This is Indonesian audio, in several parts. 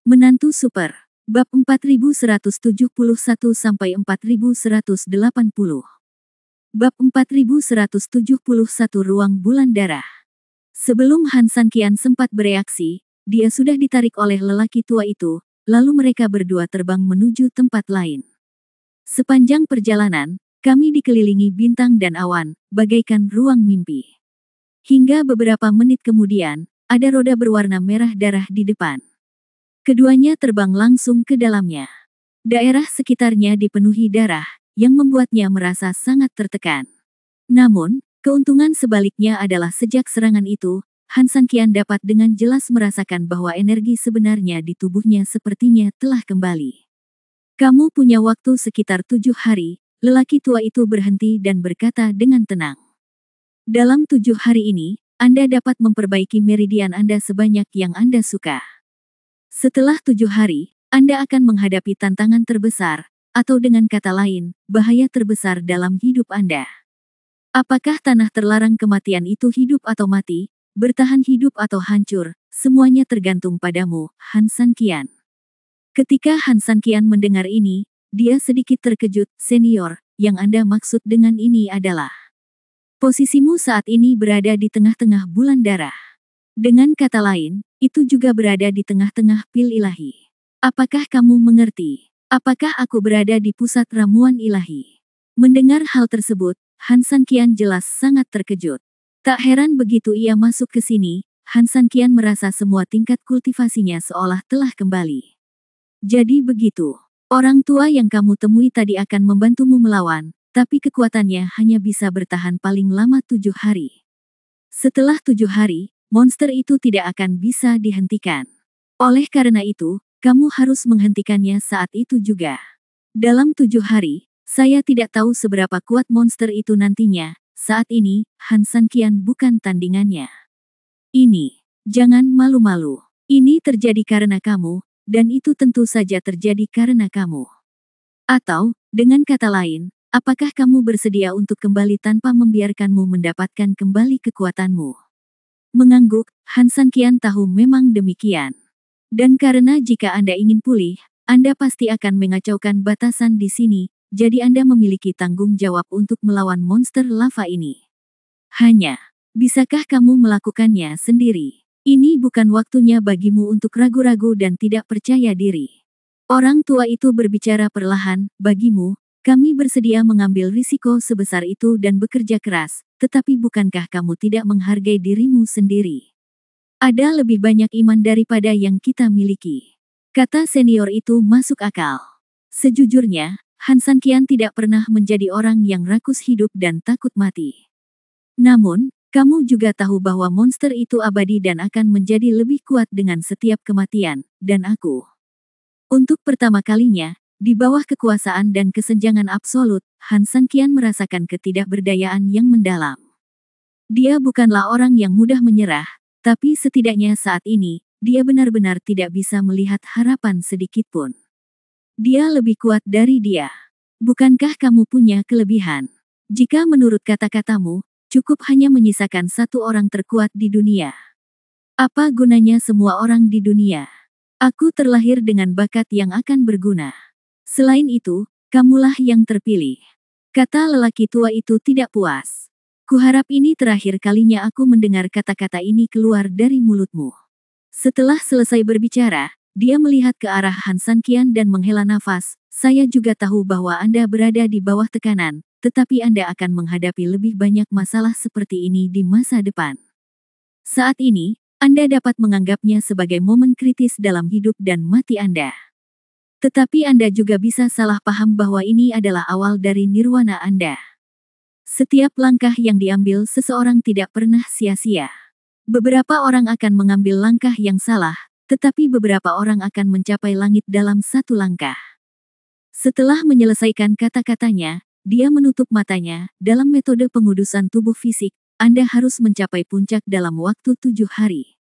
Menantu Super. Bab 4171-4180. Bab 4171 Ruang Bulan Darah. Sebelum Han Sanqian sempat bereaksi, dia sudah ditarik oleh lelaki tua itu, lalu mereka berdua terbang menuju tempat lain. Sepanjang perjalanan, kami dikelilingi bintang dan awan, bagaikan ruang mimpi. Hingga beberapa menit kemudian, ada roda berwarna merah darah di depan. Keduanya terbang langsung ke dalamnya. Daerah sekitarnya dipenuhi darah, yang membuatnya merasa sangat tertekan. Namun, keuntungan sebaliknya adalah sejak serangan itu, Han Sanqian dapat dengan jelas merasakan bahwa energi sebenarnya di tubuhnya sepertinya telah kembali. Kamu punya waktu sekitar 7 hari, lelaki tua itu berhenti dan berkata dengan tenang. Dalam 7 hari ini, Anda dapat memperbaiki meridian Anda sebanyak yang Anda suka. Setelah 7 hari, Anda akan menghadapi tantangan terbesar, atau dengan kata lain, bahaya terbesar dalam hidup Anda. Apakah tanah terlarang kematian itu hidup atau mati, bertahan hidup atau hancur, semuanya tergantung padamu, Han Sanqian. Ketika Han Sanqian mendengar ini, dia sedikit terkejut. Senior, yang Anda maksud dengan ini adalah posisimu saat ini berada di tengah-tengah bulan darah. Dengan kata lain, itu juga berada di tengah-tengah pil ilahi. Apakah kamu mengerti? Apakah aku berada di pusat ramuan ilahi? Mendengar hal tersebut, Han Sanqian jelas sangat terkejut. Tak heran begitu ia masuk ke sini, Han Sanqian merasa semua tingkat kultivasinya seolah telah kembali. Jadi begitu, orang tua yang kamu temui tadi akan membantumu melawan, tapi kekuatannya hanya bisa bertahan paling lama 7 hari. Setelah 7 hari, monster itu tidak akan bisa dihentikan. Oleh karena itu, kamu harus menghentikannya saat itu juga. Dalam 7 hari, saya tidak tahu seberapa kuat monster itu nantinya. Saat ini, Han Sanqian bukan tandingannya. Jangan malu-malu. Ini terjadi karena kamu, dan itu tentu saja terjadi karena kamu. Atau, dengan kata lain, apakah kamu bersedia untuk kembali tanpa membiarkanmu mendapatkan kembali kekuatanmu? Mengangguk, Han Sanqian tahu memang demikian. Dan karena jika Anda ingin pulih, Anda pasti akan mengacaukan batasan di sini, jadi Anda memiliki tanggung jawab untuk melawan monster lava ini. Hanya, bisakah kamu melakukannya sendiri? Ini bukan waktunya bagimu untuk ragu-ragu dan tidak percaya diri. Orang tua itu berbicara perlahan, bagimu, kami bersedia mengambil risiko sebesar itu dan bekerja keras, tetapi bukankah kamu tidak menghargai dirimu sendiri? Ada lebih banyak iman daripada yang kita miliki. Kata senior itu masuk akal. Sejujurnya, Han Sanqian tidak pernah menjadi orang yang rakus hidup dan takut mati. Namun, kamu juga tahu bahwa monster itu abadi dan akan menjadi lebih kuat dengan setiap kematian, dan aku. Untuk pertama kalinya, di bawah kekuasaan dan kesenjangan absolut, Han Sanqian merasakan ketidakberdayaan yang mendalam. Dia bukanlah orang yang mudah menyerah, tapi setidaknya saat ini, dia benar-benar tidak bisa melihat harapan sedikitpun. Dia lebih kuat dari dia. Bukankah kamu punya kelebihan? Jika menurut kata-katamu, cukup hanya menyisakan satu orang terkuat di dunia. Apa gunanya semua orang di dunia? Aku terlahir dengan bakat yang akan berguna. Selain itu, kamulah yang terpilih. Kata lelaki tua itu tidak puas. Kuharap ini terakhir kalinya aku mendengar kata-kata ini keluar dari mulutmu. Setelah selesai berbicara, dia melihat ke arah Han Sanqian dan menghela nafas. Saya juga tahu bahwa Anda berada di bawah tekanan, tetapi Anda akan menghadapi lebih banyak masalah seperti ini di masa depan. Saat ini, Anda dapat menganggapnya sebagai momen kritis dalam hidup dan mati Anda. Tetapi Anda juga bisa salah paham bahwa ini adalah awal dari nirwana Anda. Setiap langkah yang diambil seseorang tidak pernah sia-sia. Beberapa orang akan mengambil langkah yang salah, tetapi beberapa orang akan mencapai langit dalam satu langkah. Setelah menyelesaikan kata-katanya, dia menutup matanya. Dalam metode pengudusan tubuh fisik, Anda harus mencapai puncak dalam waktu 7 hari.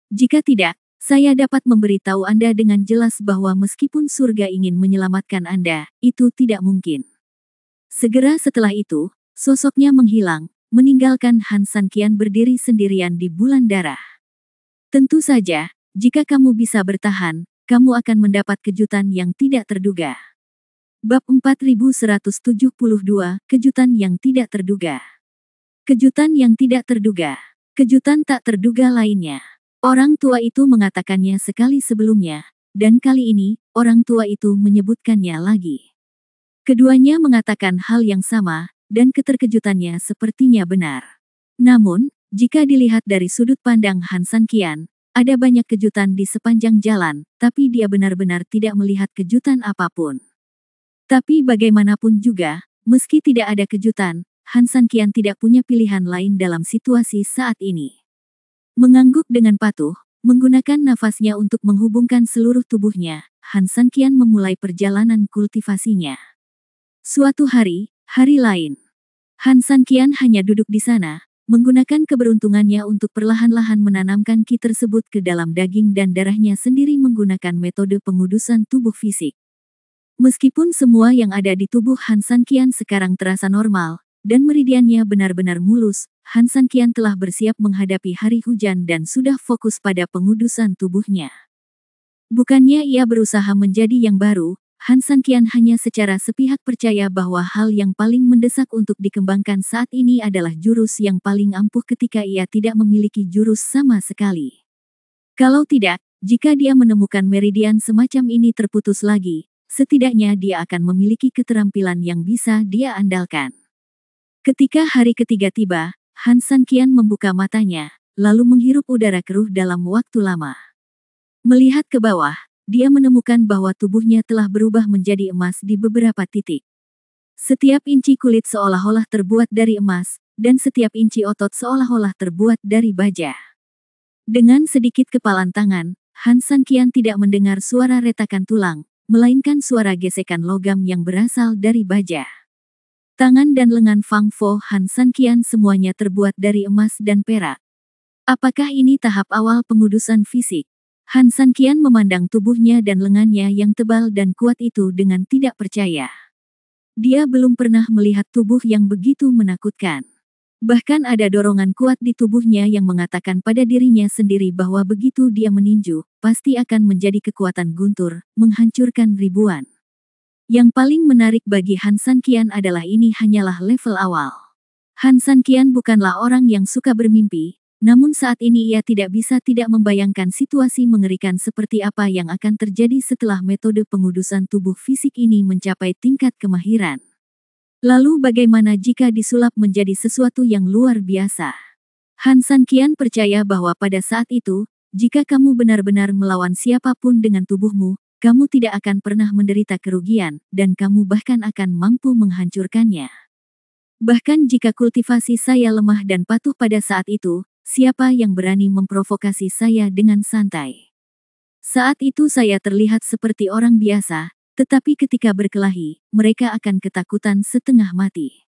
Jika tidak, saya dapat memberitahu Anda dengan jelas bahwa meskipun surga ingin menyelamatkan Anda, itu tidak mungkin. Segera setelah itu, sosoknya menghilang, meninggalkan Han Sanqian berdiri sendirian di bulan darah. Tentu saja, jika kamu bisa bertahan, kamu akan mendapat kejutan yang tidak terduga. Bab 4172, Kejutan yang tidak terduga. Kejutan yang tidak terduga. Kejutan tak terduga lainnya. Orang tua itu mengatakannya sekali sebelumnya, dan kali ini, orang tua itu menyebutkannya lagi. Keduanya mengatakan hal yang sama, dan keterkejutannya sepertinya benar. Namun, jika dilihat dari sudut pandang Han San Qian, ada banyak kejutan di sepanjang jalan, tapi dia benar-benar tidak melihat kejutan apapun. Tapi bagaimanapun juga, meski tidak ada kejutan, Han San Qian tidak punya pilihan lain dalam situasi saat ini. Mengangguk dengan patuh, menggunakan nafasnya untuk menghubungkan seluruh tubuhnya, Han San Qian memulai perjalanan kultivasinya. Suatu hari, hari lain. Han San Qian hanya duduk di sana, menggunakan keberuntungannya untuk perlahan-lahan menanamkan ki tersebut ke dalam daging dan darahnya sendiri menggunakan metode pengudusan tubuh fisik. Meskipun semua yang ada di tubuh Han San Qian sekarang terasa normal, dan meridiannya benar-benar mulus, Han San Qian telah bersiap menghadapi hari hujan dan sudah fokus pada pengudusan tubuhnya. Bukannya ia berusaha menjadi yang baru, Han San Qian hanya secara sepihak percaya bahwa hal yang paling mendesak untuk dikembangkan saat ini adalah jurus yang paling ampuh ketika ia tidak memiliki jurus sama sekali. Kalau tidak, jika dia menemukan meridian semacam ini terputus lagi, setidaknya dia akan memiliki keterampilan yang bisa dia andalkan. Ketika hari ketiga tiba, Han San Qian membuka matanya, lalu menghirup udara keruh dalam waktu lama. Melihat ke bawah, dia menemukan bahwa tubuhnya telah berubah menjadi emas di beberapa titik. Setiap inci kulit seolah-olah terbuat dari emas, dan setiap inci otot seolah-olah terbuat dari baja. Dengan sedikit kepalan tangan, Han San Qian tidak mendengar suara retakan tulang, melainkan suara gesekan logam yang berasal dari baja. Tangan dan lengan Fang Fo Han San Qian semuanya terbuat dari emas dan perak. Apakah ini tahap awal pengudusan fisik? Han San Qian memandang tubuhnya dan lengannya yang tebal dan kuat itu dengan tidak percaya. Dia belum pernah melihat tubuh yang begitu menakutkan. Bahkan ada dorongan kuat di tubuhnya yang mengatakan pada dirinya sendiri bahwa begitu dia meninju, pasti akan menjadi kekuatan guntur, menghancurkan ribuan. Yang paling menarik bagi Han San Qian adalah ini hanyalah level awal. Han San Qian bukanlah orang yang suka bermimpi, namun saat ini ia tidak bisa tidak membayangkan situasi mengerikan seperti apa yang akan terjadi setelah metode pengudusan tubuh fisik ini mencapai tingkat kemahiran. Lalu bagaimana jika disulap menjadi sesuatu yang luar biasa? Han San Qian percaya bahwa pada saat itu, jika kamu benar-benar melawan siapapun dengan tubuhmu, kamu tidak akan pernah menderita kerugian, dan kamu bahkan akan mampu menghancurkannya. Bahkan jika kultivasi saya lemah dan patuh pada saat itu, siapa yang berani memprovokasi saya dengan santai? Saat itu saya terlihat seperti orang biasa, tetapi ketika berkelahi, mereka akan ketakutan setengah mati.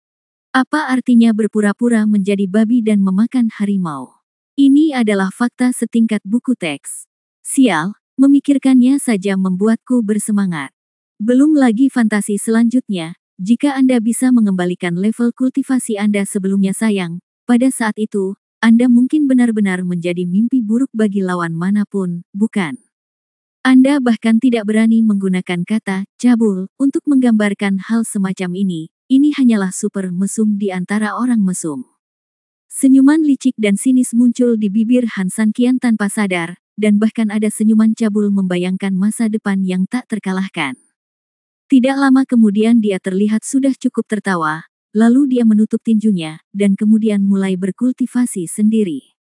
Apa artinya berpura-pura menjadi babi dan memakan harimau? Ini adalah fakta setingkat buku teks. Sial, memikirkannya saja membuatku bersemangat. Belum lagi fantasi selanjutnya, jika Anda bisa mengembalikan level kultivasi Anda sebelumnya sayang, pada saat itu, Anda mungkin benar-benar menjadi mimpi buruk bagi lawan manapun, bukan? Anda bahkan tidak berani menggunakan kata cabul untuk menggambarkan hal semacam ini hanyalah super mesum di antara orang mesum. Senyuman licik dan sinis muncul di bibir Han San Qian tanpa sadar, dan bahkan ada senyuman cabul membayangkan masa depan yang tak terkalahkan. Tidak lama kemudian dia terlihat sudah cukup tertawa, lalu dia menutup tinjunya, dan kemudian mulai berkultivasi sendiri.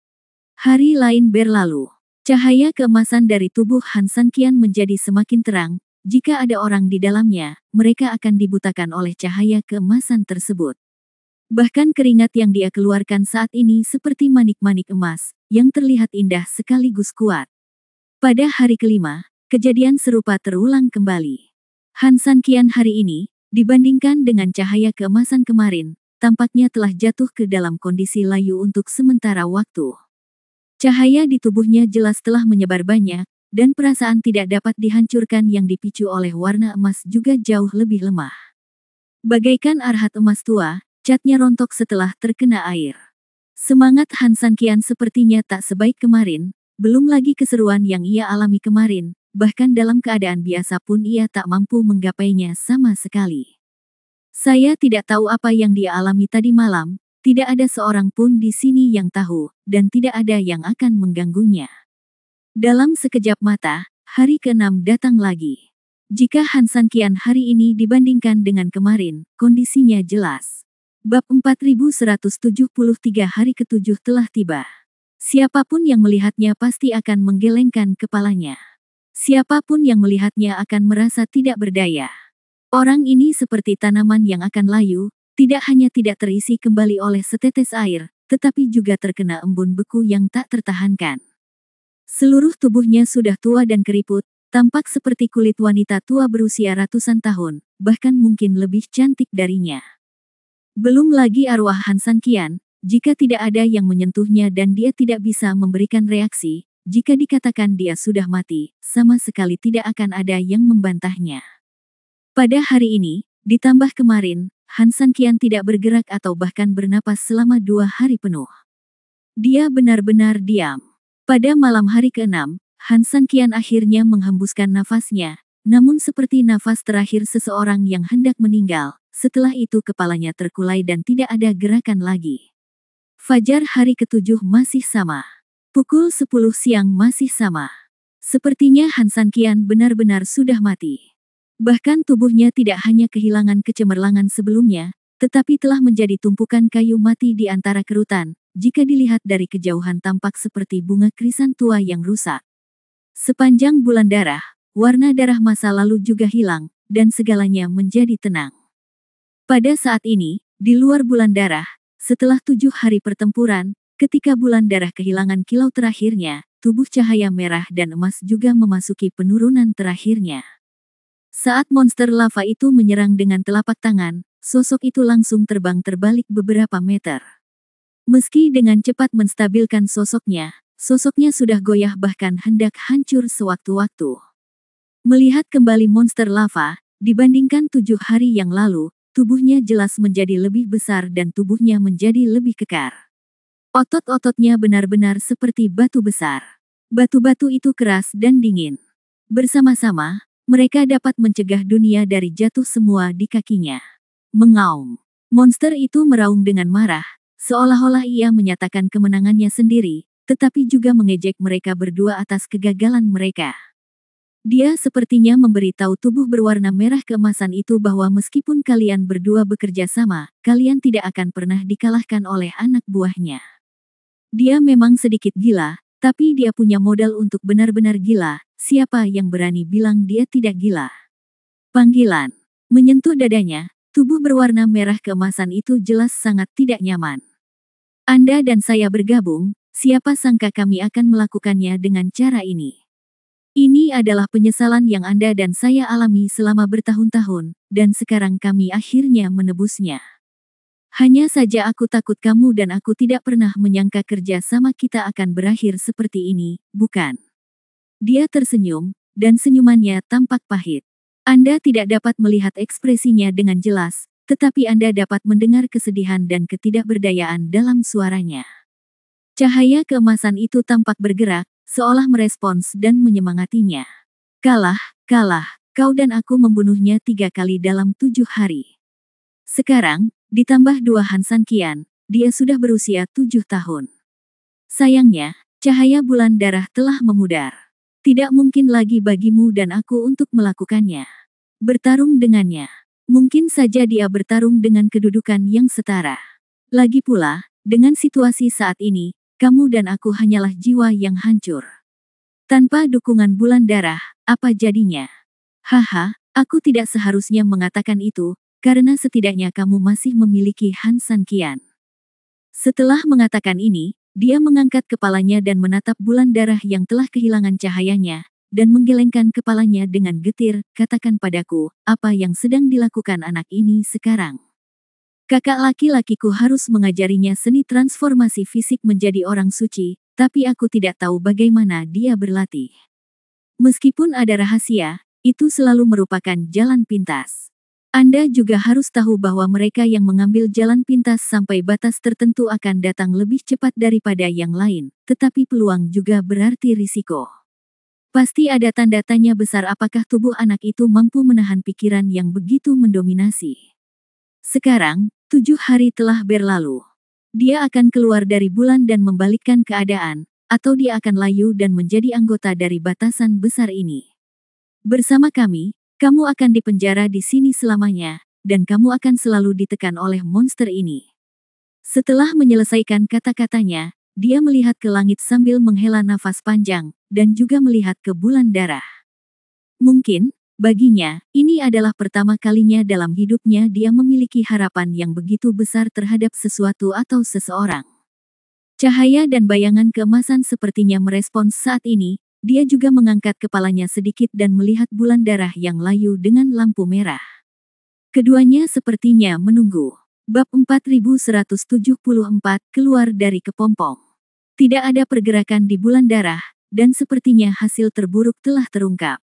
Hari lain berlalu. Cahaya keemasan dari tubuh Han San Qian menjadi semakin terang. Jika ada orang di dalamnya, mereka akan dibutakan oleh cahaya keemasan tersebut. Bahkan keringat yang dia keluarkan saat ini seperti manik-manik emas, yang terlihat indah sekaligus kuat. Pada hari kelima, kejadian serupa terulang kembali. Han San Qian hari ini, dibandingkan dengan cahaya keemasan kemarin, tampaknya telah jatuh ke dalam kondisi layu untuk sementara waktu. Cahaya di tubuhnya jelas telah menyebar banyak, dan perasaan tidak dapat dihancurkan yang dipicu oleh warna emas juga jauh lebih lemah. Bagaikan arhat emas tua, catnya rontok setelah terkena air. Semangat Han San Qian sepertinya tak sebaik kemarin, belum lagi keseruan yang ia alami kemarin, bahkan dalam keadaan biasa pun ia tak mampu menggapainya sama sekali. Saya tidak tahu apa yang dia alami tadi malam, tidak ada seorang pun di sini yang tahu, dan tidak ada yang akan mengganggunya. Dalam sekejap mata, hari ke-6 datang lagi. Jika Han Sanqian hari ini dibandingkan dengan kemarin, kondisinya jelas. Bab 4173 hari ke-7 telah tiba. Siapapun yang melihatnya pasti akan menggelengkan kepalanya. Siapapun yang melihatnya akan merasa tidak berdaya. Orang ini seperti tanaman yang akan layu, tidak hanya tidak terisi kembali oleh setetes air, tetapi juga terkena embun beku yang tak tertahankan. Seluruh tubuhnya sudah tua dan keriput, tampak seperti kulit wanita tua berusia ratusan tahun, bahkan mungkin lebih cantik darinya. Belum lagi arwah Han Sanqian, jika tidak ada yang menyentuhnya dan dia tidak bisa memberikan reaksi, jika dikatakan dia sudah mati, sama sekali tidak akan ada yang membantahnya. Pada hari ini, ditambah kemarin, Han Sanqian tidak bergerak atau bahkan bernapas selama 2 hari penuh. Dia benar-benar diam. Pada malam hari ke-6, Han Sanqian akhirnya menghembuskan nafasnya, namun seperti nafas terakhir seseorang yang hendak meninggal, setelah itu kepalanya terkulai dan tidak ada gerakan lagi. Fajar hari ke-7 masih sama. Pukul 10 siang masih sama. Sepertinya Han Sanqian benar-benar sudah mati. Bahkan tubuhnya tidak hanya kehilangan kecemerlangan sebelumnya, tetapi telah menjadi tumpukan kayu mati di antara kerutan, jika dilihat dari kejauhan tampak seperti bunga krisan tua yang rusak. Sepanjang bulan darah, warna darah masa lalu juga hilang, dan segalanya menjadi tenang. Pada saat ini, di luar bulan darah, setelah 7 hari pertempuran, ketika bulan darah kehilangan kilau terakhirnya, tubuh cahaya merah dan emas juga memasuki penurunan terakhirnya. Saat monster lava itu menyerang dengan telapak tangan, sosok itu langsung terbang terbalik beberapa meter. Meski dengan cepat menstabilkan sosoknya sudah goyah bahkan hendak hancur sewaktu-waktu. Melihat kembali monster lava, dibandingkan 7 hari yang lalu, tubuhnya jelas menjadi lebih besar dan tubuhnya menjadi lebih kekar. Otot-ototnya benar-benar seperti batu besar. Batu-batu itu keras dan dingin. Bersama-sama, mereka dapat mencegah dunia dari jatuh semua di kakinya. Mengaum. Monster itu meraung dengan marah, seolah-olah ia menyatakan kemenangannya sendiri, tetapi juga mengejek mereka berdua atas kegagalan mereka. Dia sepertinya memberitahu tubuh berwarna merah keemasan itu bahwa meskipun kalian berdua bekerja sama, kalian tidak akan pernah dikalahkan oleh anak buahnya. Dia memang sedikit gila, tapi dia punya modal untuk benar-benar gila. Siapa yang berani bilang dia tidak gila? Panggilan. Menyentuh dadanya, tubuh berwarna merah keemasan itu jelas sangat tidak nyaman. Anda dan saya bergabung, siapa sangka kami akan melakukannya dengan cara ini. Ini adalah penyesalan yang Anda dan saya alami selama bertahun-tahun, dan sekarang kami akhirnya menebusnya. Hanya saja aku takut kamu dan aku tidak pernah menyangka kerja sama kita akan berakhir seperti ini, bukan? Dia tersenyum, dan senyumannya tampak pahit. Anda tidak dapat melihat ekspresinya dengan jelas, tetapi Anda dapat mendengar kesedihan dan ketidakberdayaan dalam suaranya. Cahaya keemasan itu tampak bergerak, seolah merespons dan menyemangatinya. Kalah, kau dan aku membunuhnya 3 kali dalam 7 hari. Sekarang, ditambah 2 Han Sanqian, dia sudah berusia 7 tahun. Sayangnya, cahaya bulan darah telah memudar. Tidak mungkin lagi bagimu dan aku untuk melakukannya. Bertarung dengannya. Mungkin saja dia bertarung dengan kedudukan yang setara. Lagi pula, dengan situasi saat ini, kamu dan aku hanyalah jiwa yang hancur. Tanpa dukungan bulan darah, apa jadinya? Haha, aku tidak seharusnya mengatakan itu, karena setidaknya kamu masih memiliki Han Sanqian. Setelah mengatakan ini, dia mengangkat kepalanya dan menatap bulan darah yang telah kehilangan cahayanya, dan menggelengkan kepalanya dengan getir, katakan padaku, apa yang sedang dilakukan anak ini sekarang? Kakak laki-lakiku harus mengajarinya seni transformasi fisik menjadi orang suci, tapi aku tidak tahu bagaimana dia berlatih. Meskipun ada rahasia, itu selalu merupakan jalan pintas. Anda juga harus tahu bahwa mereka yang mengambil jalan pintas sampai batas tertentu akan datang lebih cepat daripada yang lain, tetapi peluang juga berarti risiko. Pasti ada tanda tanya besar apakah tubuh anak itu mampu menahan pikiran yang begitu mendominasi. Sekarang, 7 hari telah berlalu. Dia akan keluar dari bulan dan membalikkan keadaan, atau dia akan layu dan menjadi anggota dari batasan besar ini. Bersama kami, kamu akan dipenjara di sini selamanya, dan kamu akan selalu ditekan oleh monster ini. Setelah menyelesaikan kata-katanya, dia melihat ke langit sambil menghela nafas panjang, dan juga melihat ke bulan darah. Mungkin, baginya, ini adalah pertama kalinya dalam hidupnya dia memiliki harapan yang begitu besar terhadap sesuatu atau seseorang. Cahaya dan bayangan keemasan sepertinya merespons saat ini, dia juga mengangkat kepalanya sedikit dan melihat bulan darah yang layu dengan lampu merah. Keduanya sepertinya menunggu. Bab 4174 keluar dari kepompong. Tidak ada pergerakan di bulan darah, dan sepertinya hasil terburuk telah terungkap.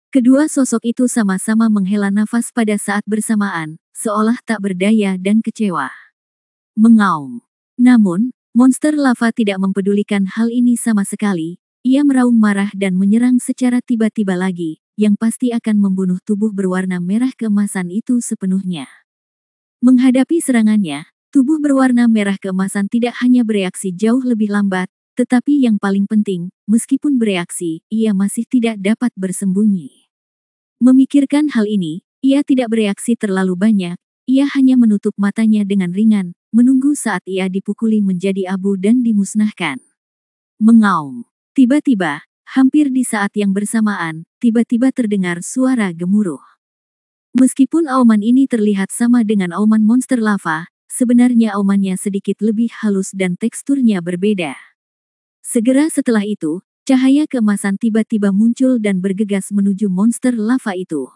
Kedua sosok itu sama-sama menghela nafas pada saat bersamaan, seolah tak berdaya dan kecewa. Mengaum. Namun, monster lava tidak mempedulikan hal ini sama sekali. Ia meraung marah dan menyerang secara tiba-tiba lagi, yang pasti akan membunuh tubuh berwarna merah keemasan itu sepenuhnya. Menghadapi serangannya, tubuh berwarna merah keemasan tidak hanya bereaksi jauh lebih lambat, tetapi yang paling penting, meskipun bereaksi, ia masih tidak dapat bersembunyi. Memikirkan hal ini, ia tidak bereaksi terlalu banyak, ia hanya menutup matanya dengan ringan, menunggu saat ia dipukuli menjadi abu dan dimusnahkan. Mengaum. Tiba-tiba, hampir di saat yang bersamaan, tiba-tiba terdengar suara gemuruh. Meskipun auman ini terlihat sama dengan auman monster lava, sebenarnya aumannya sedikit lebih halus dan teksturnya berbeda. Segera setelah itu, cahaya keemasan tiba-tiba muncul dan bergegas menuju monster lava itu.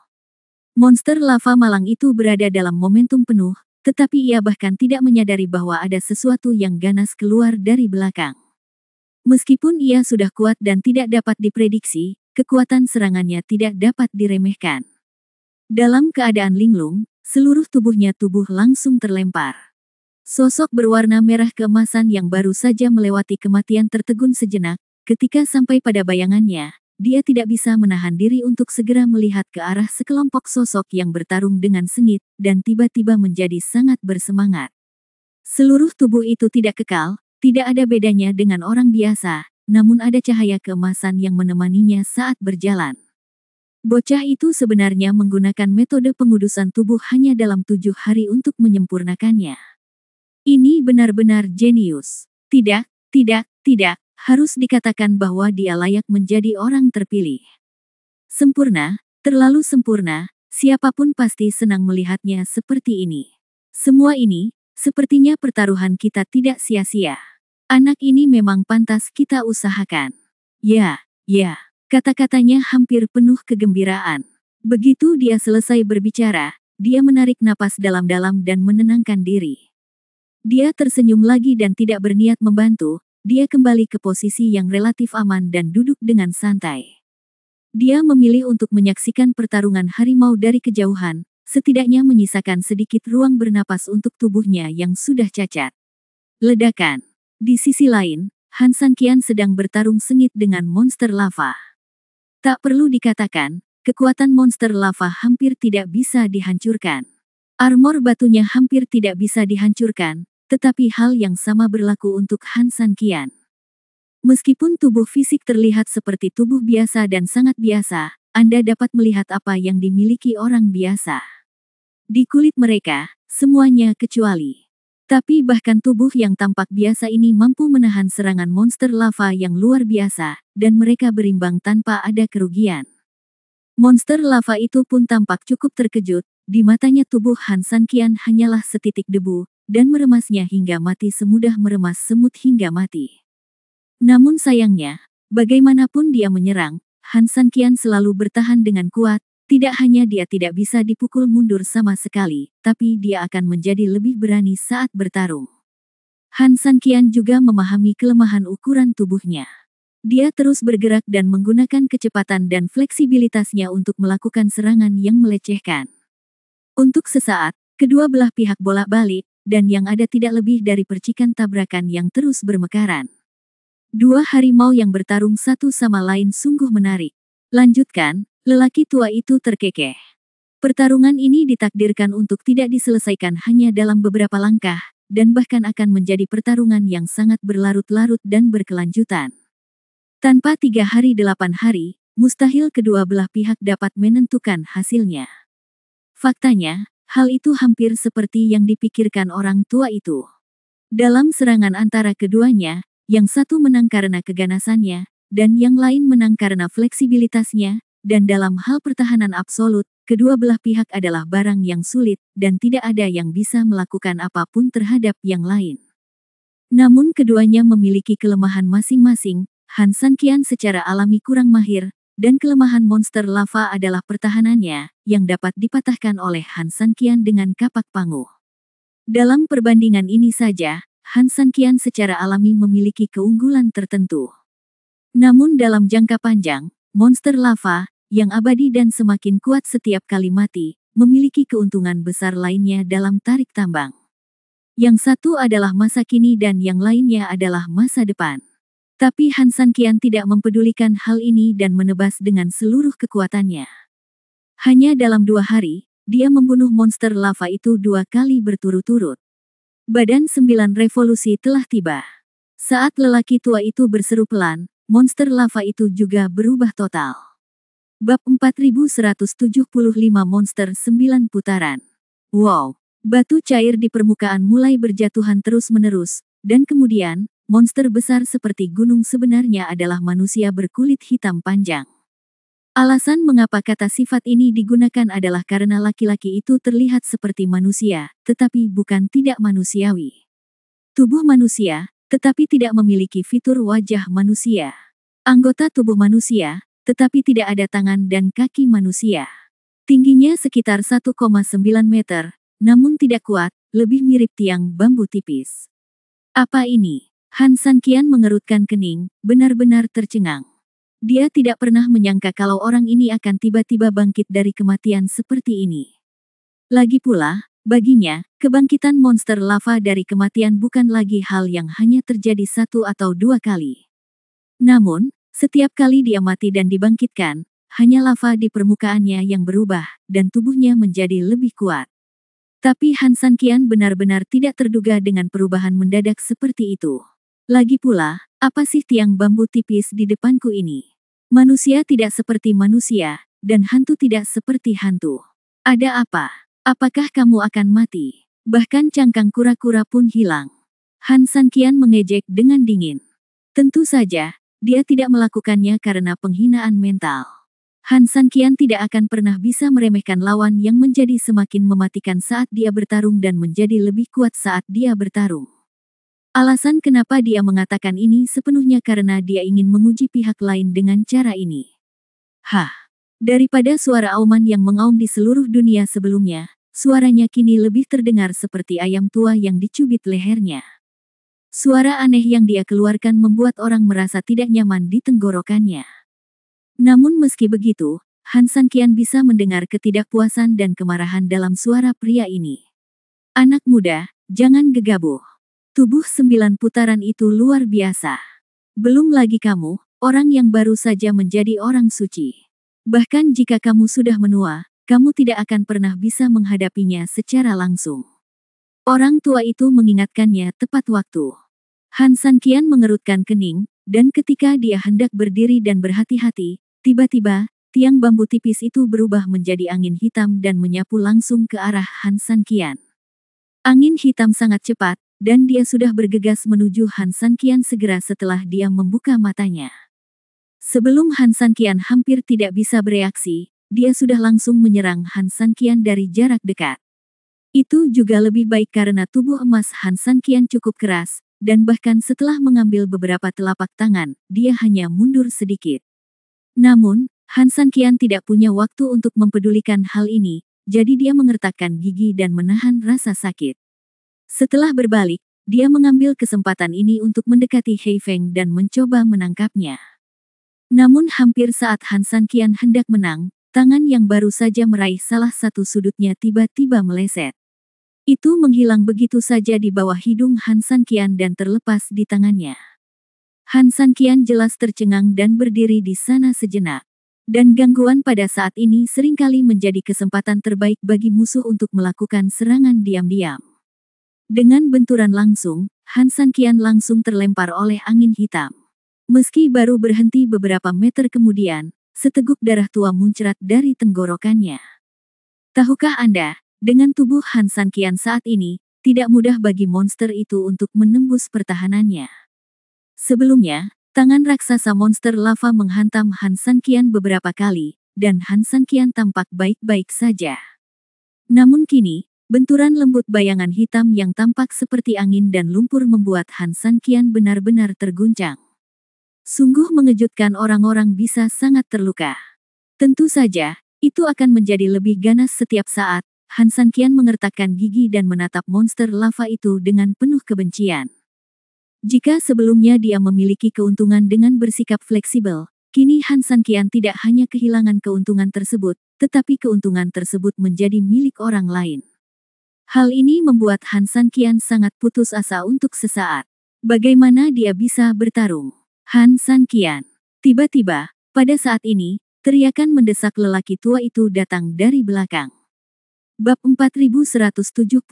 Monster lava malang itu berada dalam momentum penuh, tetapi ia bahkan tidak menyadari bahwa ada sesuatu yang ganas keluar dari belakang. Meskipun ia sudah kuat dan tidak dapat diprediksi, kekuatan serangannya tidak dapat diremehkan. Dalam keadaan linglung, seluruh tubuhnya langsung terlempar. Sosok berwarna merah keemasan yang baru saja melewati kematian tertegun sejenak, ketika sampai pada bayangannya, dia tidak bisa menahan diri untuk segera melihat ke arah sekelompok sosok yang bertarung dengan sengit, dan tiba-tiba menjadi sangat bersemangat. Seluruh tubuh itu tidak kekal, tidak ada bedanya dengan orang biasa, namun ada cahaya keemasan yang menemaninya saat berjalan. Bocah itu sebenarnya menggunakan metode pengudusan tubuh hanya dalam 7 hari untuk menyempurnakannya. Ini benar-benar jenius. Tidak, harus dikatakan bahwa dia layak menjadi orang terpilih. Sempurna, terlalu sempurna, siapapun pasti senang melihatnya seperti ini. Semua ini, sepertinya pertaruhan kita tidak sia-sia. Anak ini memang pantas kita usahakan. Ya. Kata-katanya hampir penuh kegembiraan. Begitu dia selesai berbicara, dia menarik napas dalam-dalam dan menenangkan diri. Dia tersenyum lagi dan tidak berniat membantu, dia kembali ke posisi yang relatif aman dan duduk dengan santai. Dia memilih untuk menyaksikan pertarungan harimau dari kejauhan, setidaknya menyisakan sedikit ruang bernapas untuk tubuhnya yang sudah cacat. Ledakan. Di sisi lain, Han Sanqian sedang bertarung sengit dengan monster lava. Tak perlu dikatakan, kekuatan monster lava hampir tidak bisa dihancurkan. Armor batunya hampir tidak bisa dihancurkan, tetapi hal yang sama berlaku untuk Han Sanqian. Meskipun tubuh fisik terlihat seperti tubuh biasa dan sangat biasa, Anda dapat melihat apa yang dimiliki orang biasa. Di kulit mereka, semuanya kecuali. Tapi bahkan tubuh yang tampak biasa ini mampu menahan serangan monster lava yang luar biasa, dan mereka berimbang tanpa ada kerugian. Monster lava itu pun tampak cukup terkejut, di matanya tubuh Han Sanqian hanyalah setitik debu, dan meremasnya hingga mati semudah meremas semut hingga mati. Namun sayangnya, bagaimanapun dia menyerang, Han Sanqian selalu bertahan dengan kuat. Tidak hanya dia tidak bisa dipukul mundur sama sekali, tapi dia akan menjadi lebih berani saat bertarung. Han Sanqian juga memahami kelemahan ukuran tubuhnya. Dia terus bergerak dan menggunakan kecepatan dan fleksibilitasnya untuk melakukan serangan yang melecehkan. Untuk sesaat, kedua belah pihak bolak-balik, dan yang ada tidak lebih dari percikan tabrakan yang terus bermekaran. Dua harimau yang bertarung satu sama lain sungguh menarik. Lanjutkan, lelaki tua itu terkekeh. Pertarungan ini ditakdirkan untuk tidak diselesaikan hanya dalam beberapa langkah, dan bahkan akan menjadi pertarungan yang sangat berlarut-larut dan berkelanjutan. Tanpa 3 hari 8 hari, mustahil kedua belah pihak dapat menentukan hasilnya. Faktanya, hal itu hampir seperti yang dipikirkan orang tua itu. Dalam serangan antara keduanya, yang satu menang karena keganasannya, dan yang lain menang karena fleksibilitasnya, dan dalam hal pertahanan absolut, kedua belah pihak adalah barang yang sulit, dan tidak ada yang bisa melakukan apapun terhadap yang lain. Namun keduanya memiliki kelemahan masing-masing. Han Sanqian secara alami kurang mahir, dan kelemahan monster lava adalah pertahanannya, yang dapat dipatahkan oleh Han Sanqian dengan kapak panguh. Dalam perbandingan ini saja, Han Sanqian secara alami memiliki keunggulan tertentu. Namun dalam jangka panjang, monster lava, yang abadi dan semakin kuat setiap kali mati, memiliki keuntungan besar lainnya dalam tarik tambang. Yang satu adalah masa kini dan yang lainnya adalah masa depan. Tapi Han Sanqian tidak mempedulikan hal ini dan menebas dengan seluruh kekuatannya. Hanya dalam 2 hari, dia membunuh monster lava itu 2 kali berturut-turut. Badan 9 revolusi telah tiba. Saat lelaki tua itu berseru pelan, monster lava itu juga berubah total. Bab 4175 Monster 9 putaran. Wow! Batu cair di permukaan mulai berjatuhan terus-menerus, dan kemudian, monster besar seperti gunung sebenarnya adalah manusia berkulit hitam panjang. Alasan mengapa kata sifat ini digunakan adalah karena laki-laki itu terlihat seperti manusia, tetapi bukan tidak manusiawi. Tubuh manusia, tetapi tidak memiliki fitur wajah manusia. Anggota tubuh manusia, tetapi tidak ada tangan dan kaki manusia. Tingginya sekitar 1,9 meter, namun tidak kuat, lebih mirip tiang bambu tipis. Apa ini? Han Sanqian mengerutkan kening, benar-benar tercengang. Dia tidak pernah menyangka kalau orang ini akan tiba-tiba bangkit dari kematian seperti ini. Lagi pula, baginya, kebangkitan monster lava dari kematian bukan lagi hal yang hanya terjadi 1 atau 2 kali. Namun, setiap kali dia mati dan dibangkitkan, hanya lava di permukaannya yang berubah, dan tubuhnya menjadi lebih kuat. Tapi Han Sanqian benar-benar tidak terduga dengan perubahan mendadak seperti itu. Lagi pula, apa sih tiang bambu tipis di depanku ini? Manusia tidak seperti manusia, dan hantu tidak seperti hantu. Ada apa? Apakah kamu akan mati? Bahkan cangkang kura-kura pun hilang. Han Sanqian mengejek dengan dingin. Tentu saja, dia tidak melakukannya karena penghinaan mental. Han Sanqian tidak akan pernah bisa meremehkan lawan yang menjadi semakin mematikan saat dia bertarung dan menjadi lebih kuat saat dia bertarung. Alasan kenapa dia mengatakan ini sepenuhnya karena dia ingin menguji pihak lain dengan cara ini. Daripada suara auman yang mengaum di seluruh dunia sebelumnya, suaranya kini lebih terdengar seperti ayam tua yang dicubit lehernya. Suara aneh yang dia keluarkan membuat orang merasa tidak nyaman di tenggorokannya. Namun meski begitu, Han Sanqian bisa mendengar ketidakpuasan dan kemarahan dalam suara pria ini. Anak muda, jangan gegabah. Tubuh 9 putaran itu luar biasa. Belum lagi kamu, orang yang baru saja menjadi orang suci. Bahkan jika kamu sudah menua, kamu tidak akan pernah bisa menghadapinya secara langsung. Orang tua itu mengingatkannya tepat waktu. Han Sanqian mengerutkan kening, dan ketika dia hendak berdiri dan berhati-hati, tiba-tiba, tiang bambu tipis itu berubah menjadi angin hitam dan menyapu langsung ke arah Han Sanqian. Angin hitam sangat cepat, dan dia sudah bergegas menuju Han Sanqian segera setelah dia membuka matanya. Sebelum Han Sanqian hampir tidak bisa bereaksi, dia sudah langsung menyerang Han Sanqian dari jarak dekat. Itu juga lebih baik karena tubuh emas Han Sanqian cukup keras, dan bahkan setelah mengambil beberapa telapak tangan, dia hanya mundur sedikit. Namun, Han Sanqian tidak punya waktu untuk mempedulikan hal ini, jadi dia mengertakkan gigi dan menahan rasa sakit. Setelah berbalik, dia mengambil kesempatan ini untuk mendekati He Feng dan mencoba menangkapnya. Namun hampir saat Han Sanqian hendak menang, tangan yang baru saja meraih salah satu sudutnya tiba-tiba meleset. Itu menghilang begitu saja di bawah hidung Han Sanqian dan terlepas di tangannya. Han Sanqian jelas tercengang dan berdiri di sana sejenak. Dan gangguan pada saat ini seringkali menjadi kesempatan terbaik bagi musuh untuk melakukan serangan diam-diam. Dengan benturan langsung, Han Sanqian langsung terlempar oleh angin hitam. Meski baru berhenti beberapa meter kemudian, seteguk darah tua muncrat dari tenggorokannya. Tahukah Anda, dengan tubuh Han Sanqian saat ini, tidak mudah bagi monster itu untuk menembus pertahanannya. Sebelumnya, tangan raksasa monster lava menghantam Han Sanqian beberapa kali, dan Han Sanqian tampak baik-baik saja. Namun kini, benturan lembut bayangan hitam yang tampak seperti angin dan lumpur membuat Han Sanqian benar-benar terguncang. Sungguh mengejutkan, orang-orang bisa sangat terluka. Tentu saja, itu akan menjadi lebih ganas setiap saat. Han Sanqian mengertakkan gigi dan menatap monster lava itu dengan penuh kebencian. Jika sebelumnya dia memiliki keuntungan dengan bersikap fleksibel, kini Han Sanqian tidak hanya kehilangan keuntungan tersebut, tetapi keuntungan tersebut menjadi milik orang lain. Hal ini membuat Han Sanqian sangat putus asa untuk sesaat. Bagaimana dia bisa bertarung? Han Sanqian. Tiba-tiba, pada saat ini, teriakan mendesak lelaki tua itu datang dari belakang. Bab 4176.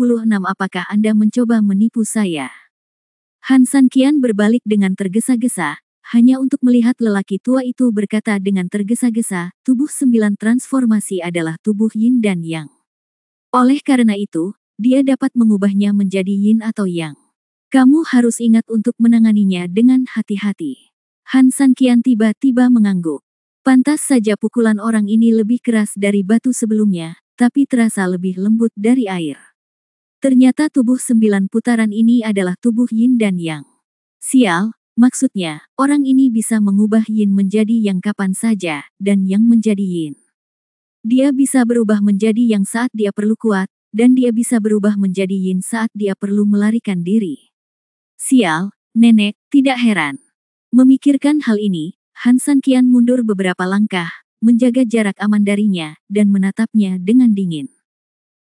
Apakah Anda mencoba menipu saya? Han Sanqian berbalik dengan tergesa-gesa, hanya untuk melihat lelaki tua itu berkata dengan tergesa-gesa, tubuh 9 transformasi adalah tubuh Yin dan Yang. Oleh karena itu, dia dapat mengubahnya menjadi Yin atau Yang. Kamu harus ingat untuk menanganinya dengan hati-hati. Han Sanqian tiba-tiba mengangguk. Pantas saja pukulan orang ini lebih keras dari batu sebelumnya, tapi terasa lebih lembut dari air. Ternyata tubuh 9 putaran ini adalah tubuh Yin dan Yang. Sial, maksudnya, orang ini bisa mengubah Yin menjadi Yang kapan saja, dan Yang menjadi Yin. Dia bisa berubah menjadi Yang saat dia perlu kuat, dan dia bisa berubah menjadi Yin saat dia perlu melarikan diri. Sial, nenek, tidak heran. Memikirkan hal ini, Han Sanqian mundur beberapa langkah, menjaga jarak aman darinya, dan menatapnya dengan dingin.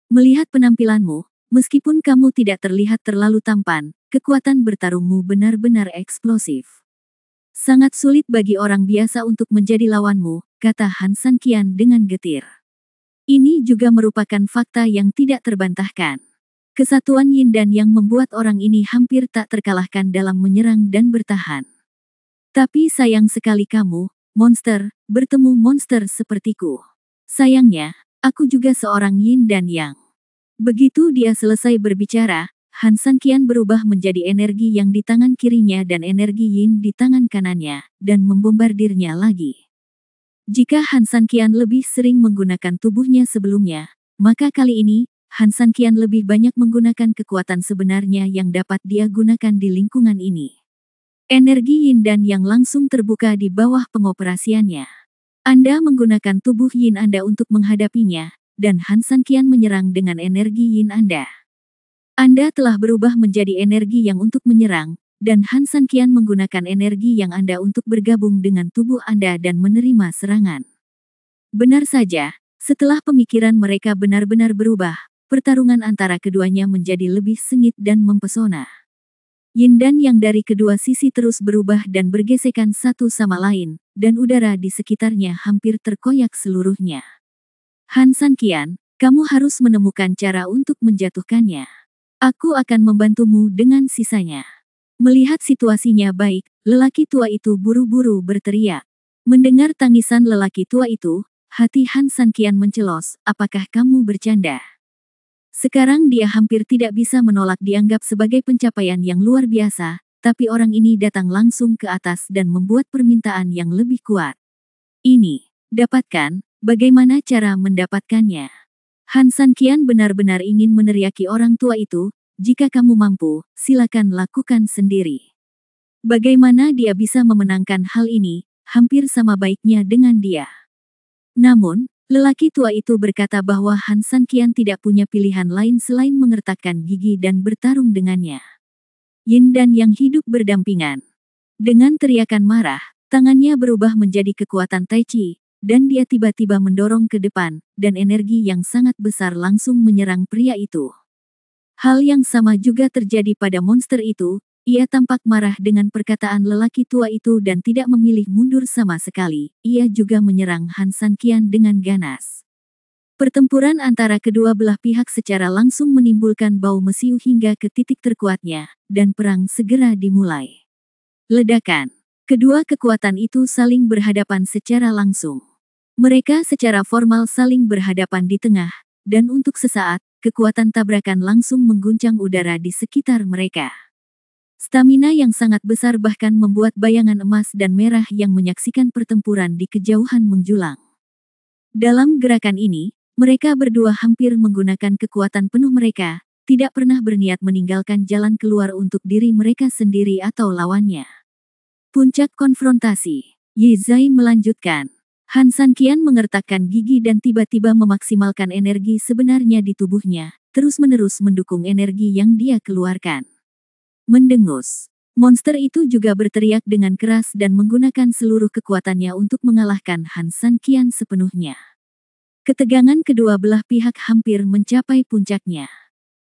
Melihat penampilanmu, meskipun kamu tidak terlihat terlalu tampan, kekuatan bertarungmu benar-benar eksplosif. Sangat sulit bagi orang biasa untuk menjadi lawanmu, kata Han Sanqian dengan getir. Ini juga merupakan fakta yang tidak terbantahkan. Kesatuan Yin dan Yang membuat orang ini hampir tak terkalahkan dalam menyerang dan bertahan. Tapi sayang sekali kamu, monster, bertemu monster sepertiku. Sayangnya, aku juga seorang Yin dan Yang. Begitu dia selesai berbicara, Han Sanqian berubah menjadi energi yang di tangan kirinya dan energi Yin di tangan kanannya, dan membombardirnya lagi. Jika Han Sanqian lebih sering menggunakan tubuhnya sebelumnya, maka kali ini, Han Sanqian lebih banyak menggunakan kekuatan sebenarnya yang dapat dia gunakan di lingkungan ini. Energi Yin dan Yang langsung terbuka di bawah pengoperasiannya. Anda menggunakan tubuh Yin Anda untuk menghadapinya, dan Han Sanqian menyerang dengan energi Yin Anda. Anda telah berubah menjadi energi Yang untuk menyerang, dan Han Sanqian menggunakan energi Yang Anda untuk bergabung dengan tubuh Anda dan menerima serangan. Benar saja, setelah pemikiran mereka benar-benar berubah, pertarungan antara keduanya menjadi lebih sengit dan mempesona. Yin dan Yang dari kedua sisi terus berubah dan bergesekan satu sama lain, dan udara di sekitarnya hampir terkoyak seluruhnya. Han Sanqian, kamu harus menemukan cara untuk menjatuhkannya. Aku akan membantumu dengan sisanya. Melihat situasinya baik, lelaki tua itu buru-buru berteriak. Mendengar tangisan lelaki tua itu, hati Han Sanqian mencelos, apakah kamu bercanda? Sekarang dia hampir tidak bisa menolak dianggap sebagai pencapaian yang luar biasa, tapi orang ini datang langsung ke atas dan membuat permintaan yang lebih kuat. Ini, dapatkan, bagaimana cara mendapatkannya? Han Sanqian benar-benar ingin meneriaki orang tua itu, jika kamu mampu, silakan lakukan sendiri. Bagaimana dia bisa memenangkan hal ini, hampir sama baiknya dengan dia. Namun, lelaki tua itu berkata bahwa Han Sanqian tidak punya pilihan lain selain mengertakkan gigi dan bertarung dengannya. Yin dan Yang hidup berdampingan. Dengan teriakan marah, tangannya berubah menjadi kekuatan Tai Chi, dan dia tiba-tiba mendorong ke depan, dan energi yang sangat besar langsung menyerang pria itu. Hal yang sama juga terjadi pada monster itu, Ia tampak marah dengan perkataan lelaki tua itu dan tidak memilih mundur sama sekali. Ia juga menyerang Han Sanqian dengan ganas. Pertempuran antara kedua belah pihak secara langsung menimbulkan bau mesiu hingga ke titik terkuatnya, dan perang segera dimulai. Ledakan. Kedua kekuatan itu saling berhadapan secara langsung. Mereka secara formal saling berhadapan di tengah, dan untuk sesaat, kekuatan tabrakan langsung mengguncang udara di sekitar mereka. Stamina yang sangat besar bahkan membuat bayangan emas dan merah yang menyaksikan pertempuran di kejauhan menjulang. Dalam gerakan ini, mereka berdua hampir menggunakan kekuatan penuh mereka, tidak pernah berniat meninggalkan jalan keluar untuk diri mereka sendiri atau lawannya. Puncak konfrontasi. Ye Zai melanjutkan. Han Sanqian mengertakkan gigi dan tiba-tiba memaksimalkan energi sebenarnya di tubuhnya, terus-menerus mendukung energi yang dia keluarkan. Mendengus. Monster itu juga berteriak dengan keras dan menggunakan seluruh kekuatannya untuk mengalahkan Han Sanqian sepenuhnya. Ketegangan kedua belah pihak hampir mencapai puncaknya.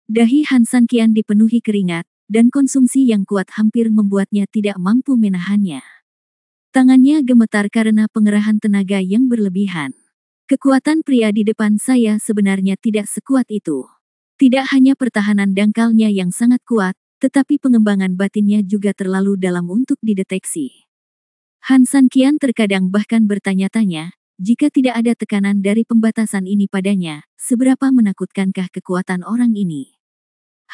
Dahi Han Sanqian dipenuhi keringat, dan konsumsi yang kuat hampir membuatnya tidak mampu menahannya. Tangannya gemetar karena pengerahan tenaga yang berlebihan. Kekuatan pria di depan saya sebenarnya tidak sekuat itu. Tidak hanya pertahanan dangkalnya yang sangat kuat, tetapi pengembangan batinnya juga terlalu dalam untuk dideteksi. Han Sanqian terkadang bahkan bertanya-tanya, jika tidak ada tekanan dari pembatasan ini padanya, seberapa menakutkankah kekuatan orang ini?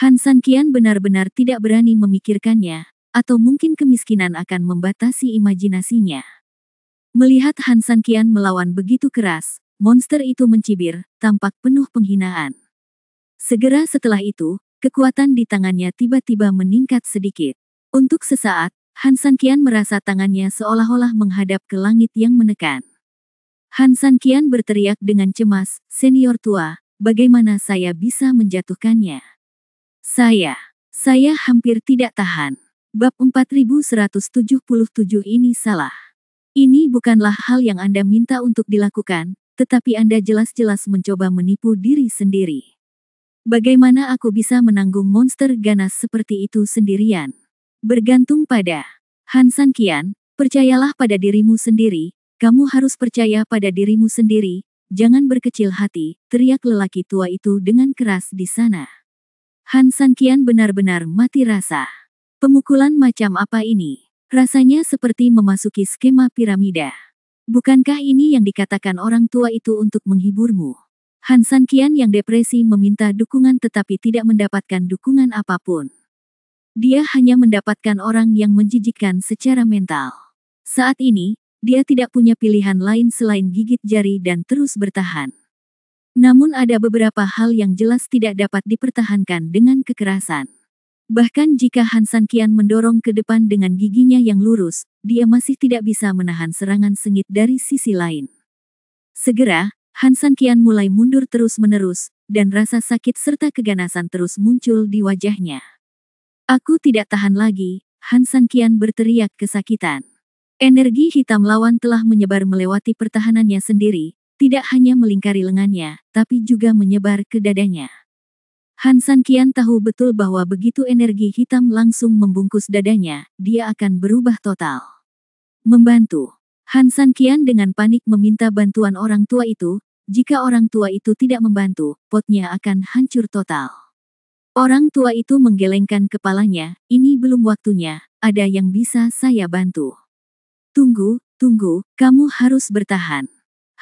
Han Sanqian benar-benar tidak berani memikirkannya, atau mungkin kemiskinan akan membatasi imajinasinya. Melihat Han Sanqian melawan begitu keras, monster itu mencibir, tampak penuh penghinaan. Segera setelah itu, kekuatan di tangannya tiba-tiba meningkat sedikit. Untuk sesaat, Han Sanqian merasa tangannya seolah-olah menghadap ke langit yang menekan. Han Sanqian berteriak dengan cemas, "Senior tua, bagaimana saya bisa menjatuhkannya? Saya hampir tidak tahan." Bab 4177 ini salah. Ini bukanlah hal yang Anda minta untuk dilakukan, tetapi Anda jelas-jelas mencoba menipu diri sendiri. Bagaimana aku bisa menanggung monster ganas seperti itu sendirian? Bergantung pada Han Sanqian, percayalah pada dirimu sendiri, kamu harus percaya pada dirimu sendiri, jangan berkecil hati, teriak lelaki tua itu dengan keras di sana. Han Sanqian benar-benar mati rasa. Pemukulan macam apa ini? Rasanya seperti memasuki skema piramida. Bukankah ini yang dikatakan orang tua itu untuk menghiburmu? Han Sanqian yang depresi meminta dukungan tetapi tidak mendapatkan dukungan apapun. Dia hanya mendapatkan orang yang menjijikkan secara mental. Saat ini, dia tidak punya pilihan lain selain gigit jari dan terus bertahan. Namun ada beberapa hal yang jelas tidak dapat dipertahankan dengan kekerasan. Bahkan jika Han Sanqian mendorong ke depan dengan giginya yang lurus, dia masih tidak bisa menahan serangan sengit dari sisi lain. Segera, Han Sanqian mulai mundur terus-menerus, dan rasa sakit serta keganasan terus muncul di wajahnya. "Aku tidak tahan lagi," Han Sanqian berteriak kesakitan. Energi hitam lawan telah menyebar melewati pertahanannya sendiri, tidak hanya melingkari lengannya, tapi juga menyebar ke dadanya. Han Sanqian tahu betul bahwa begitu energi hitam langsung membungkus dadanya, dia akan berubah total. Membantu. Han Sanqian dengan panik meminta bantuan orang tua itu, jika orang tua itu tidak membantu, potnya akan hancur total. Orang tua itu menggelengkan kepalanya, "Ini belum waktunya, ada yang bisa saya bantu." Tunggu, kamu harus bertahan."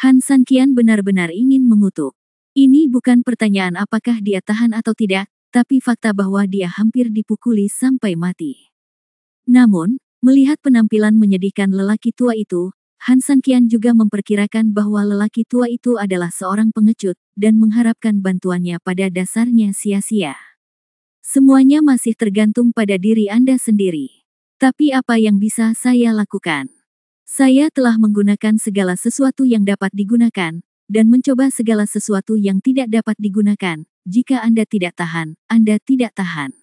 Han Sanqian benar-benar ingin mengutuk. Ini bukan pertanyaan apakah dia tahan atau tidak, tapi fakta bahwa dia hampir dipukuli sampai mati. Namun, melihat penampilan menyedihkan lelaki tua itu, Han Sanqian juga memperkirakan bahwa lelaki tua itu adalah seorang pengecut, dan mengharapkan bantuannya pada dasarnya sia-sia. Semuanya masih tergantung pada diri Anda sendiri. Tapi apa yang bisa saya lakukan? Saya telah menggunakan segala sesuatu yang dapat digunakan, dan mencoba segala sesuatu yang tidak dapat digunakan. Jika Anda tidak tahan, Anda tidak tahan.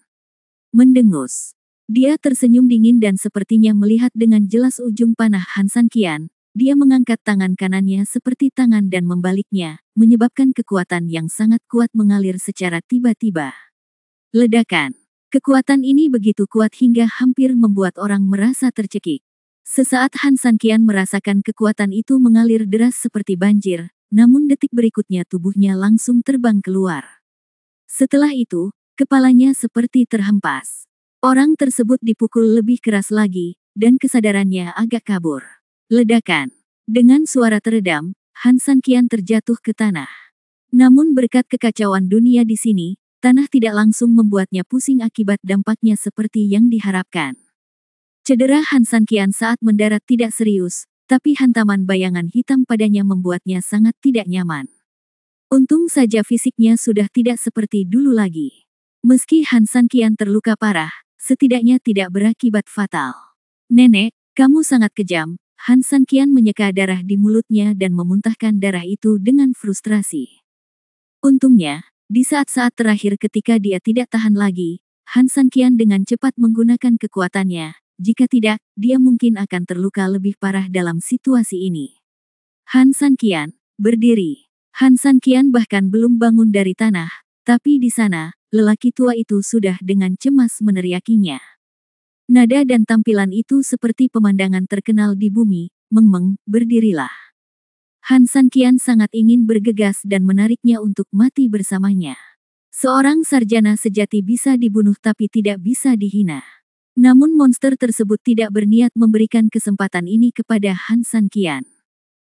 Mendengus. Dia tersenyum dingin dan sepertinya melihat dengan jelas ujung panah Han Sanqian. Dia mengangkat tangan kanannya seperti tangan dan membaliknya, menyebabkan kekuatan yang sangat kuat mengalir secara tiba-tiba. Ledakan. Kekuatan ini begitu kuat hingga hampir membuat orang merasa tercekik. Sesaat Han Sanqian merasakan kekuatan itu mengalir deras seperti banjir, namun detik berikutnya tubuhnya langsung terbang keluar. Setelah itu, kepalanya seperti terhempas. Orang tersebut dipukul lebih keras lagi, dan kesadarannya agak kabur. Ledakan. Dengan suara teredam, Han Sanqian terjatuh ke tanah. Namun berkat kekacauan dunia di sini, tanah tidak langsung membuatnya pusing akibat dampaknya seperti yang diharapkan. Cedera Han Sanqian saat mendarat tidak serius, tapi hantaman bayangan hitam padanya membuatnya sangat tidak nyaman. Untung saja fisiknya sudah tidak seperti dulu lagi. Meski Han Sanqian terluka parah, setidaknya tidak berakibat fatal. Nenek, kamu sangat kejam. Han Sanqian menyeka darah di mulutnya dan memuntahkan darah itu dengan frustrasi. Untungnya, di saat-saat terakhir ketika dia tidak tahan lagi, Han Sanqian dengan cepat menggunakan kekuatannya. Jika tidak, dia mungkin akan terluka lebih parah dalam situasi ini. Han Sanqian, berdiri. Han Sanqian bahkan belum bangun dari tanah, tapi di sana, lelaki tua itu sudah dengan cemas meneriakinya. Nada dan tampilan itu seperti pemandangan terkenal di bumi. Meng-meng, berdirilah. Han Sanqian sangat ingin bergegas dan menariknya untuk mati bersamanya. Seorang sarjana sejati bisa dibunuh tapi tidak bisa dihina. Namun monster tersebut tidak berniat memberikan kesempatan ini kepada Han Sanqian.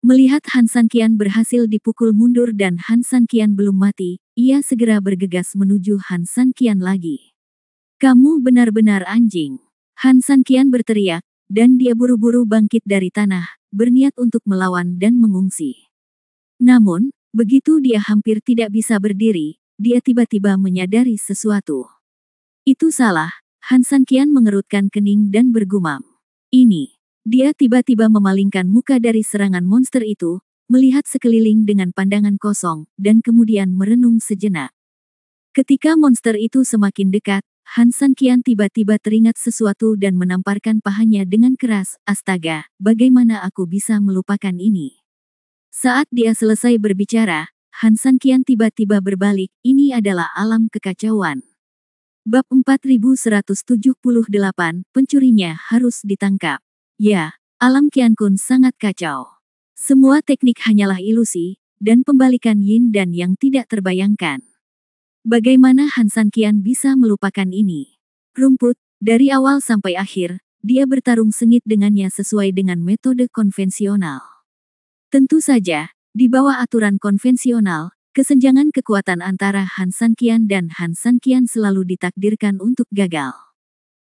Melihat Han Sanqian berhasil dipukul mundur dan Han Sanqian belum mati, ia segera bergegas menuju Han Sanqian lagi. Kamu benar-benar anjing. Han Sanqian berteriak, dan dia buru-buru bangkit dari tanah, berniat untuk melawan dan mengungsi. Namun, begitu dia hampir tidak bisa berdiri, dia tiba-tiba menyadari sesuatu. Itu salah. Han Sanqian mengerutkan kening dan bergumam. Ini. Dia tiba-tiba memalingkan muka dari serangan monster itu, melihat sekeliling dengan pandangan kosong, dan kemudian merenung sejenak. Ketika monster itu semakin dekat, Han Sanqian tiba-tiba teringat sesuatu dan menamparkan pahanya dengan keras. Astaga, bagaimana aku bisa melupakan ini? Saat dia selesai berbicara, Han Sanqian tiba-tiba berbalik, ini adalah alam kekacauan. Bab 4178, pencurinya harus ditangkap. Ya, alam Qiankun sangat kacau. Semua teknik hanyalah ilusi, dan pembalikan yin dan yang tidak terbayangkan. Bagaimana Han Sanqian bisa melupakan ini? Rumput, dari awal sampai akhir, dia bertarung sengit dengannya sesuai dengan metode konvensional. Tentu saja, di bawah aturan konvensional, kesenjangan kekuatan antara Han Sanqian dan Han Sanqian selalu ditakdirkan untuk gagal.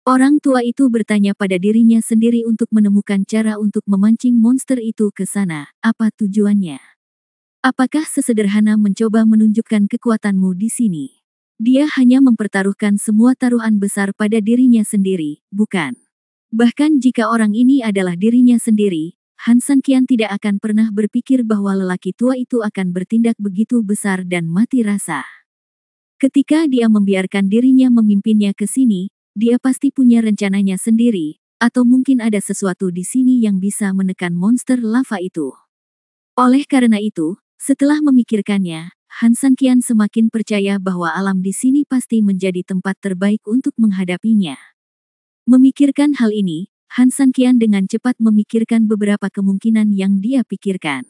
Orang tua itu bertanya pada dirinya sendiri untuk menemukan cara untuk memancing monster itu ke sana. Apa tujuannya? Apakah sesederhana mencoba menunjukkan kekuatanmu di sini? Dia hanya mempertaruhkan semua taruhan besar pada dirinya sendiri, bukan? Bahkan jika orang ini adalah dirinya sendiri, Han Sanqian tidak akan pernah berpikir bahwa lelaki tua itu akan bertindak begitu besar dan mati rasa. Ketika dia membiarkan dirinya memimpinnya ke sini, dia pasti punya rencananya sendiri, atau mungkin ada sesuatu di sini yang bisa menekan monster lava itu. Oleh karena itu, setelah memikirkannya, Han Sanqian semakin percaya bahwa alam di sini pasti menjadi tempat terbaik untuk menghadapinya. Memikirkan hal ini, Han Sanqian dengan cepat memikirkan beberapa kemungkinan yang dia pikirkan.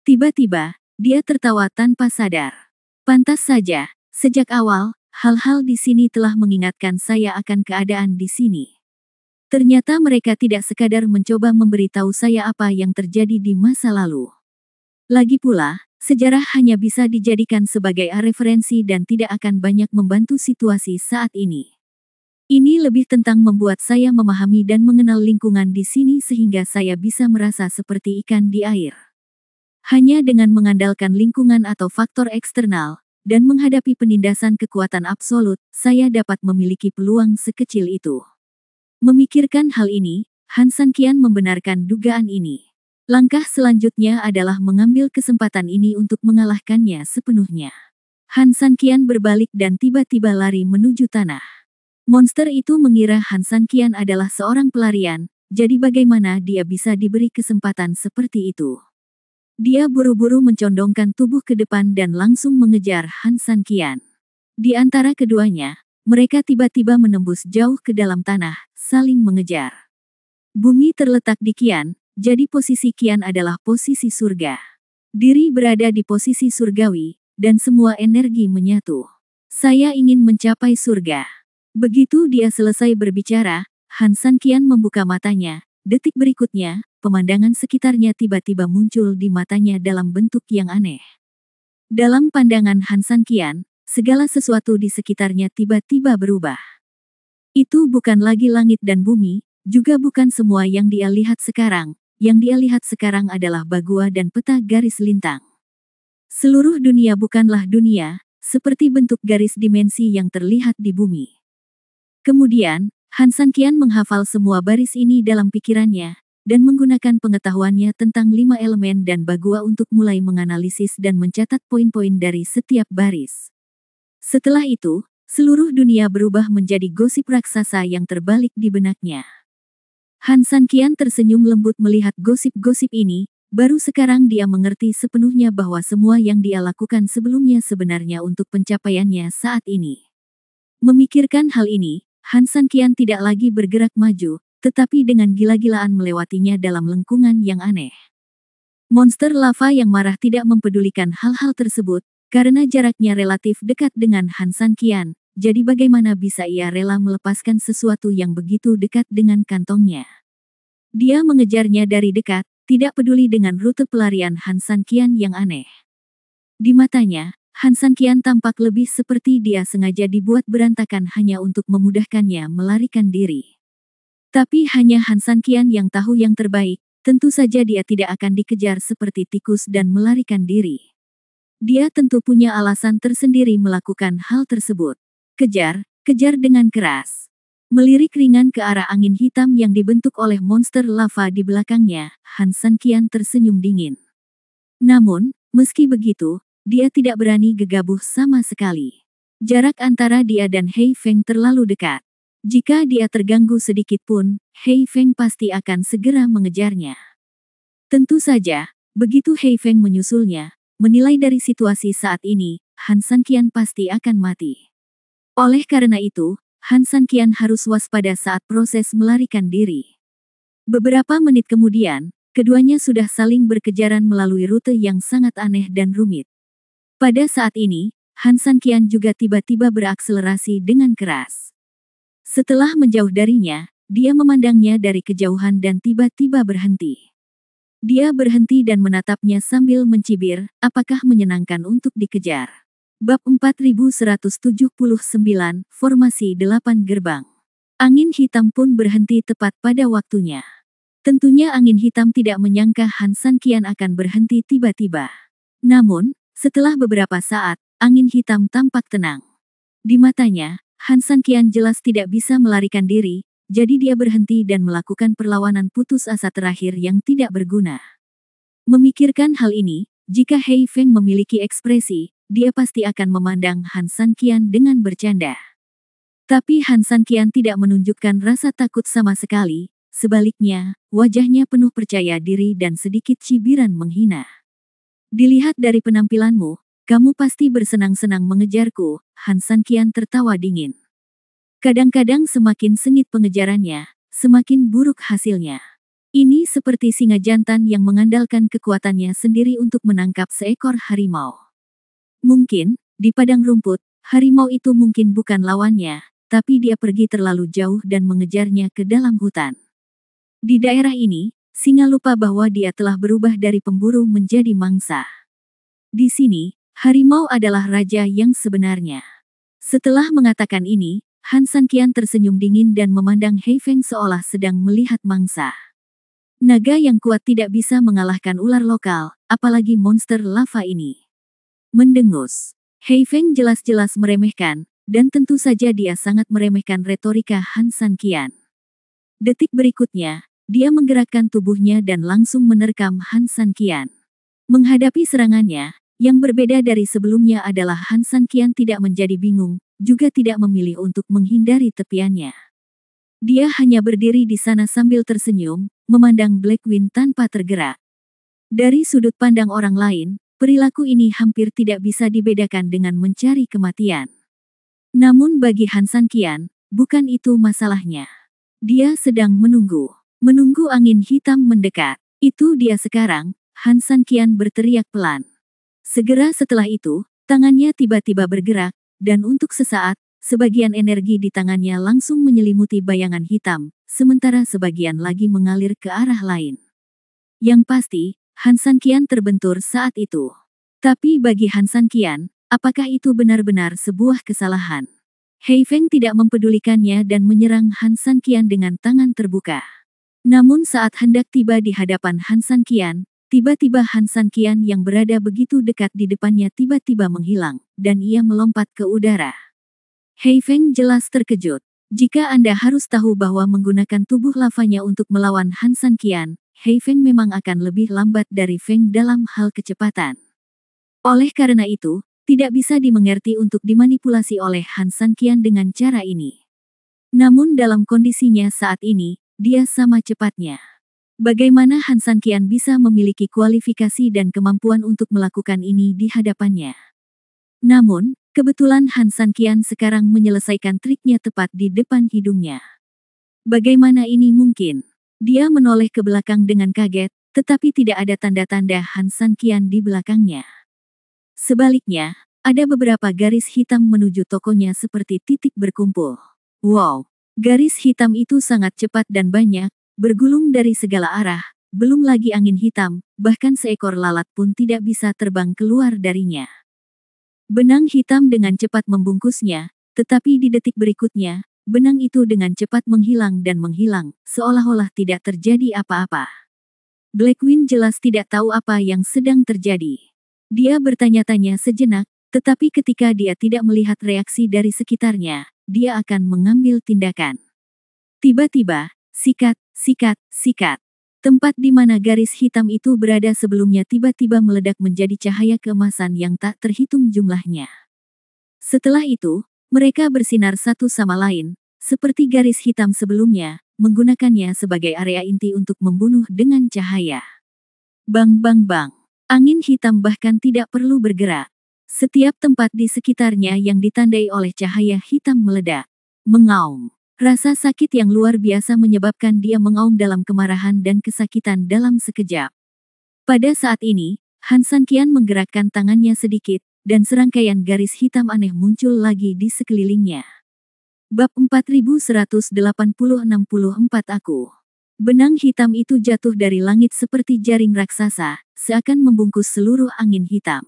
Tiba-tiba, dia tertawa tanpa sadar. Pantas saja, sejak awal, hal-hal di sini telah mengingatkan saya akan keadaan di sini. Ternyata mereka tidak sekadar mencoba memberitahu saya apa yang terjadi di masa lalu. Lagi pula, sejarah hanya bisa dijadikan sebagai referensi dan tidak akan banyak membantu situasi saat ini. Ini lebih tentang membuat saya memahami dan mengenal lingkungan di sini sehingga saya bisa merasa seperti ikan di air. Hanya dengan mengandalkan lingkungan atau faktor eksternal, dan menghadapi penindasan kekuatan absolut, saya dapat memiliki peluang sekecil itu. Memikirkan hal ini, Han Sanqian membenarkan dugaan ini. Langkah selanjutnya adalah mengambil kesempatan ini untuk mengalahkannya sepenuhnya. Han Sanqian berbalik dan tiba-tiba lari menuju tanah. Monster itu mengira Han Sanqian adalah seorang pelarian, jadi bagaimana dia bisa diberi kesempatan seperti itu? Dia buru-buru mencondongkan tubuh ke depan dan langsung mengejar Han Sanqian. Di antara keduanya, mereka tiba-tiba menembus jauh ke dalam tanah, saling mengejar. Bumi terletak di Qian, jadi posisi Qian adalah posisi surga. Diri berada di posisi surgawi, dan semua energi menyatu. Saya ingin mencapai surga. Begitu dia selesai berbicara, Han San Qian membuka matanya. Detik berikutnya, pemandangan sekitarnya tiba-tiba muncul di matanya dalam bentuk yang aneh. Dalam pandangan Han San Qian, segala sesuatu di sekitarnya tiba-tiba berubah. Itu bukan lagi langit dan bumi, juga bukan semua yang dia lihat sekarang. Yang dia lihat sekarang adalah bagua dan peta garis lintang. Seluruh dunia bukanlah dunia, seperti bentuk garis dimensi yang terlihat di bumi. Kemudian, Han San Qian menghafal semua baris ini dalam pikirannya, dan menggunakan pengetahuannya tentang 5 elemen dan bagua untuk mulai menganalisis dan mencatat poin-poin dari setiap baris. Setelah itu, seluruh dunia berubah menjadi gosip raksasa yang terbalik di benaknya. Han San Qian tersenyum lembut melihat gosip-gosip ini, baru sekarang dia mengerti sepenuhnya bahwa semua yang dia lakukan sebelumnya sebenarnya untuk pencapaiannya saat ini. Memikirkan hal ini, Han San Qian tidak lagi bergerak maju, tetapi dengan gila-gilaan melewatinya dalam lengkungan yang aneh. Monster lava yang marah tidak mempedulikan hal-hal tersebut, karena jaraknya relatif dekat dengan Han San Qian. Jadi bagaimana bisa ia rela melepaskan sesuatu yang begitu dekat dengan kantongnya? Dia mengejarnya dari dekat, tidak peduli dengan rute pelarian Han San Qian yang aneh. Di matanya, Han San Qian tampak lebih seperti dia sengaja dibuat berantakan hanya untuk memudahkannya melarikan diri. Tapi hanya Han San Qian yang tahu yang terbaik, tentu saja dia tidak akan dikejar seperti tikus dan melarikan diri. Dia tentu punya alasan tersendiri melakukan hal tersebut. Kejar, kejar dengan keras. Melirik ringan ke arah angin hitam yang dibentuk oleh monster lava di belakangnya, Han San Qian tersenyum dingin. Namun, meski begitu, dia tidak berani gegabah sama sekali. Jarak antara dia dan Hei Feng terlalu dekat. Jika dia terganggu sedikit pun, Hei Feng pasti akan segera mengejarnya. Tentu saja, begitu Hei Feng menyusulnya, menilai dari situasi saat ini, Han San Qian pasti akan mati. Oleh karena itu, Han San Qian harus waspada saat proses melarikan diri. Beberapa menit kemudian, keduanya sudah saling berkejaran melalui rute yang sangat aneh dan rumit. Pada saat ini, Han San Qian juga tiba-tiba berakselerasi dengan keras. Setelah menjauh darinya, dia memandangnya dari kejauhan dan tiba-tiba berhenti. Dia berhenti dan menatapnya sambil mencibir, apakah menyenangkan untuk dikejar? Bab 4179, Formasi 8 Gerbang. Angin hitam pun berhenti tepat pada waktunya. Tentunya angin hitam tidak menyangka Han San Qian akan berhenti tiba-tiba. Namun, setelah beberapa saat, angin hitam tampak tenang. Di matanya, Han San Qian jelas tidak bisa melarikan diri, jadi dia berhenti dan melakukan perlawanan putus asa terakhir yang tidak berguna. Memikirkan hal ini, jika Hei Feng memiliki ekspresi, dia pasti akan memandang Han San Qian dengan bercanda. Tapi Han San Qian tidak menunjukkan rasa takut sama sekali, sebaliknya, wajahnya penuh percaya diri dan sedikit cibiran menghina. Dilihat dari penampilanmu, kamu pasti bersenang-senang mengejarku, Han San Qian tertawa dingin. Kadang-kadang semakin sengit pengejarannya, semakin buruk hasilnya. Ini seperti singa jantan yang mengandalkan kekuatannya sendiri untuk menangkap seekor harimau. Mungkin, di padang rumput, harimau itu mungkin bukan lawannya, tapi dia pergi terlalu jauh dan mengejarnya ke dalam hutan. Di daerah ini, singa lupa bahwa dia telah berubah dari pemburu menjadi mangsa. Di sini, harimau adalah raja yang sebenarnya. Setelah mengatakan ini, Han San Qian tersenyum dingin dan memandang Hei Feng seolah sedang melihat mangsa. Naga yang kuat tidak bisa mengalahkan ular lokal, apalagi monster lava ini. Mendengus. Hei Feng jelas-jelas meremehkan, dan tentu saja dia sangat meremehkan retorika Han San Qian. Detik berikutnya, dia menggerakkan tubuhnya dan langsung menerkam Han San Qian. Menghadapi serangannya, yang berbeda dari sebelumnya adalah Han San Qian tidak menjadi bingung, juga tidak memilih untuk menghindari tepiannya. Dia hanya berdiri di sana sambil tersenyum, memandang Blackwing tanpa tergerak. Dari sudut pandang orang lain, perilaku ini hampir tidak bisa dibedakan dengan mencari kematian. Namun bagi Han San Qian, bukan itu masalahnya. Dia sedang menunggu. Menunggu angin hitam mendekat. Itu dia sekarang, Han San Qian berteriak pelan. Segera setelah itu, tangannya tiba-tiba bergerak, dan untuk sesaat, sebagian energi di tangannya langsung menyelimuti bayangan hitam, sementara sebagian lagi mengalir ke arah lain. Yang pasti, Han San Qian terbentur saat itu. Tapi bagi Han San Qian, apakah itu benar-benar sebuah kesalahan? Hei Feng tidak mempedulikannya dan menyerang Han San Qian dengan tangan terbuka. Namun saat hendak tiba di hadapan Han San Qian, tiba-tiba Han San Qian yang berada begitu dekat di depannya tiba-tiba menghilang, dan ia melompat ke udara. Hei Feng jelas terkejut. Jika Anda harus tahu bahwa menggunakan tubuh lavanya untuk melawan Han San Qian, Hei Feng memang akan lebih lambat dari Feng dalam hal kecepatan. Oleh karena itu, tidak bisa dimengerti untuk dimanipulasi oleh Han San Qian dengan cara ini. Namun dalam kondisinya saat ini, dia sama cepatnya. Bagaimana Han San Qian bisa memiliki kualifikasi dan kemampuan untuk melakukan ini di hadapannya? Namun, kebetulan Han San Qian sekarang menyelesaikan triknya tepat di depan hidungnya. Bagaimana ini mungkin? Dia menoleh ke belakang dengan kaget, tetapi tidak ada tanda-tanda Han San Qian di belakangnya. Sebaliknya, ada beberapa garis hitam menuju tokonya seperti titik berkumpul. Wow, garis hitam itu sangat cepat dan banyak, bergulung dari segala arah, belum lagi angin hitam, bahkan seekor lalat pun tidak bisa terbang keluar darinya. Benang hitam dengan cepat membungkusnya, tetapi di detik berikutnya, benang itu dengan cepat menghilang dan menghilang, seolah-olah tidak terjadi apa-apa. Blackwing jelas tidak tahu apa yang sedang terjadi. Dia bertanya-tanya sejenak, tetapi ketika dia tidak melihat reaksi dari sekitarnya, dia akan mengambil tindakan. Tiba-tiba, sikat, sikat, sikat. Tempat di mana garis hitam itu berada sebelumnya tiba-tiba meledak menjadi cahaya keemasan yang tak terhitung jumlahnya. Setelah itu, mereka bersinar satu sama lain, seperti garis hitam sebelumnya, menggunakannya sebagai area inti untuk membunuh dengan cahaya. Bang bang bang. Angin hitam bahkan tidak perlu bergerak. Setiap tempat di sekitarnya yang ditandai oleh cahaya hitam meledak. Mengaum. Rasa sakit yang luar biasa menyebabkan dia mengaum dalam kemarahan dan kesakitan dalam sekejap. Pada saat ini, Han San Qian menggerakkan tangannya sedikit, dan serangkaian garis hitam aneh muncul lagi di sekelilingnya. Bab 4180-64 Aku. Benang hitam itu jatuh dari langit seperti jaring raksasa, seakan membungkus seluruh angin hitam.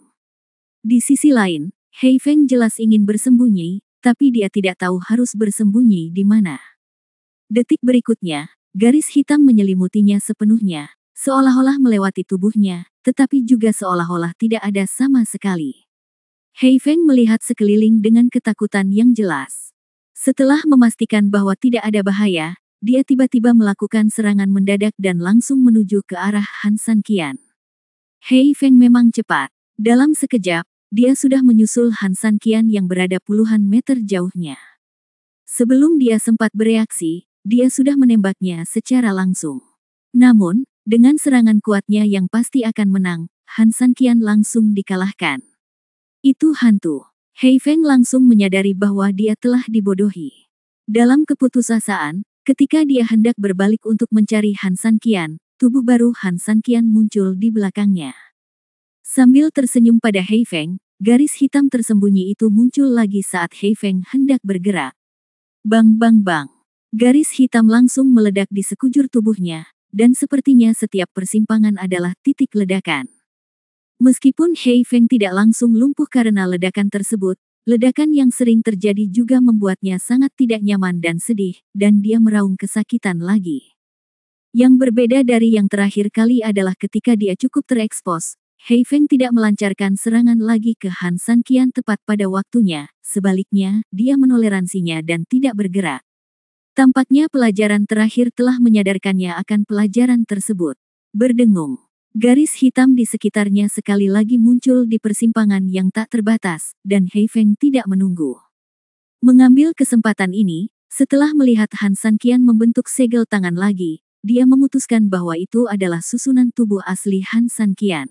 Di sisi lain, Hei Feng jelas ingin bersembunyi, tapi dia tidak tahu harus bersembunyi di mana. Detik berikutnya, garis hitam menyelimutinya sepenuhnya, seolah-olah melewati tubuhnya, tetapi juga seolah-olah tidak ada sama sekali. Hei Feng melihat sekeliling dengan ketakutan yang jelas. Setelah memastikan bahwa tidak ada bahaya, dia tiba-tiba melakukan serangan mendadak dan langsung menuju ke arah Han San Qian. Hei Feng memang cepat. Dalam sekejap, dia sudah menyusul Han San Qian yang berada puluhan meter jauhnya. Sebelum dia sempat bereaksi, dia sudah menembaknya secara langsung. Namun, dengan serangan kuatnya yang pasti akan menang, Han San Qian langsung dikalahkan. Itu hantu. Hei Feng langsung menyadari bahwa dia telah dibodohi. Dalam keputusasaan, ketika dia hendak berbalik untuk mencari Han San Qian, tubuh baru Han San Qian muncul di belakangnya. Sambil tersenyum pada Hei Feng, garis hitam tersembunyi itu muncul lagi saat Hei Feng hendak bergerak. Bang bang bang. Garis hitam langsung meledak di sekujur tubuhnya, dan sepertinya setiap persimpangan adalah titik ledakan. Meskipun Hei Feng tidak langsung lumpuh karena ledakan tersebut, ledakan yang sering terjadi juga membuatnya sangat tidak nyaman dan sedih, dan dia meraung kesakitan lagi. Yang berbeda dari yang terakhir kali adalah ketika dia cukup terekspos, Hei Feng tidak melancarkan serangan lagi ke Han San Qian tepat pada waktunya, sebaliknya, dia menoleransinya dan tidak bergerak. Tampaknya pelajaran terakhir telah menyadarkannya akan pelajaran tersebut. Berdengung. Garis hitam di sekitarnya sekali lagi muncul di persimpangan yang tak terbatas, dan Hei Feng tidak menunggu. Mengambil kesempatan ini, setelah melihat Han San Qian membentuk segel tangan lagi, dia memutuskan bahwa itu adalah susunan tubuh asli Han San Qian.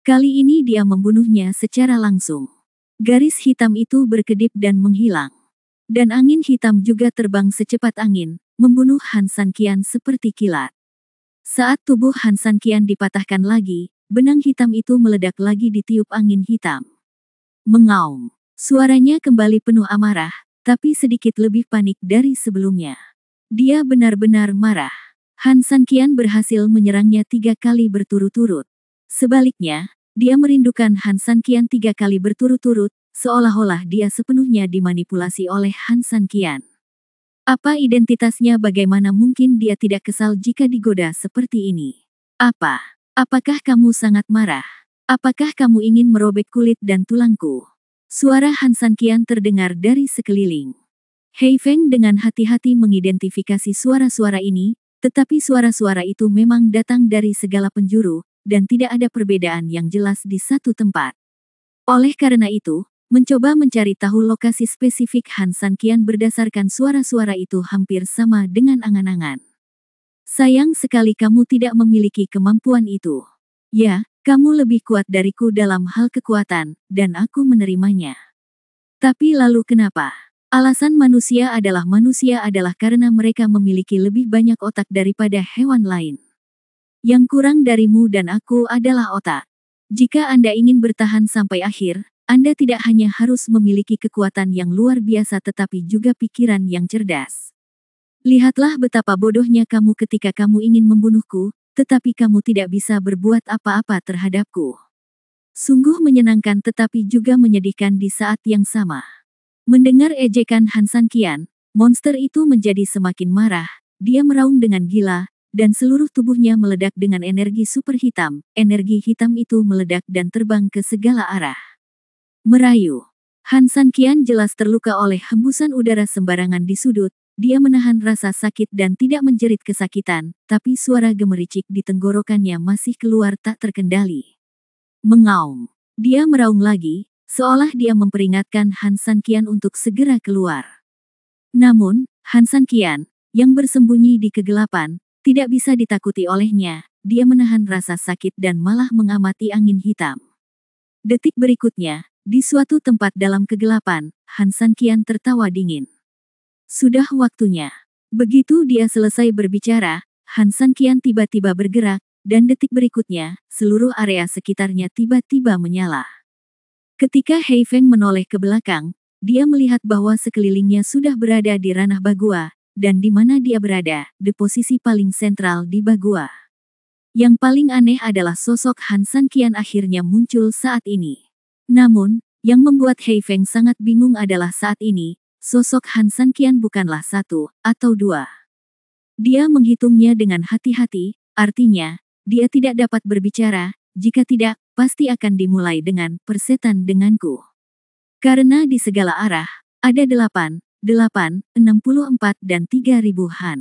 Kali ini dia membunuhnya secara langsung. Garis hitam itu berkedip dan menghilang. Dan angin hitam juga terbang secepat angin, membunuh Han Sanqian seperti kilat. Saat tubuh Han Sanqian dipatahkan lagi, benang hitam itu meledak lagi ditiup angin hitam. Mengaum. Suaranya kembali penuh amarah, tapi sedikit lebih panik dari sebelumnya. Dia benar-benar marah. Han Sanqian berhasil menyerangnya 3 kali berturut-turut. Sebaliknya, dia merindukan Han Sanqian 3 kali berturut-turut, seolah-olah dia sepenuhnya dimanipulasi oleh Han Sanqian. Apa identitasnya? Bagaimana mungkin dia tidak kesal jika digoda seperti ini? Apakah kamu sangat marah? Apakah kamu ingin merobek kulit dan tulangku? Suara Han Sanqian terdengar dari sekeliling. Hei Feng dengan hati-hati mengidentifikasi suara-suara ini, tetapi suara-suara itu memang datang dari segala penjuru, dan tidak ada perbedaan yang jelas di satu tempat. Oleh karena itu, mencoba mencari tahu lokasi spesifik Han Sanqian berdasarkan suara-suara itu hampir sama dengan angan-angan. Sayang sekali kamu tidak memiliki kemampuan itu. Ya, kamu lebih kuat dariku dalam hal kekuatan, dan aku menerimanya. Tapi lalu kenapa? Alasan manusia adalah karena mereka memiliki lebih banyak otak daripada hewan lain. Yang kurang darimu dan aku adalah otak. Jika Anda ingin bertahan sampai akhir, Anda tidak hanya harus memiliki kekuatan yang luar biasa tetapi juga pikiran yang cerdas. Lihatlah betapa bodohnya kamu ketika kamu ingin membunuhku, tetapi kamu tidak bisa berbuat apa-apa terhadapku. Sungguh menyenangkan tetapi juga menyedihkan di saat yang sama. Mendengar ejekan Han Sanqian, monster itu menjadi semakin marah, dia meraung dengan gila, dan seluruh tubuhnya meledak dengan energi super hitam. Energi hitam itu meledak dan terbang ke segala arah. Merayu. Han Sanqian jelas terluka oleh hembusan udara sembarangan di sudut, dia menahan rasa sakit dan tidak menjerit kesakitan, tapi suara gemericik di tenggorokannya masih keluar tak terkendali. Mengaum. Dia meraung lagi, seolah dia memperingatkan Han Sanqian untuk segera keluar. Namun, Han Sanqian, yang bersembunyi di kegelapan, tidak bisa ditakuti olehnya, dia menahan rasa sakit dan malah mengamati angin hitam. Detik berikutnya, di suatu tempat dalam kegelapan, Han Sanqian tertawa dingin. Sudah waktunya. Begitu dia selesai berbicara, Han Sanqian tiba-tiba bergerak, dan detik berikutnya, seluruh area sekitarnya tiba-tiba menyala. Ketika Hei Feng menoleh ke belakang, dia melihat bahwa sekelilingnya sudah berada di ranah Bagua, dan di mana dia berada, di posisi paling sentral di Bagua. Yang paling aneh adalah sosok Han Sanqian akhirnya muncul saat ini. Namun, yang membuat Hei Feng sangat bingung adalah saat ini, sosok Han Sanqian bukanlah 1 atau 2. Dia menghitungnya dengan hati-hati, artinya, dia tidak dapat berbicara, jika tidak, pasti akan dimulai dengan persetan denganku. Karena di segala arah, ada 8, 64 dan 3.000 Han.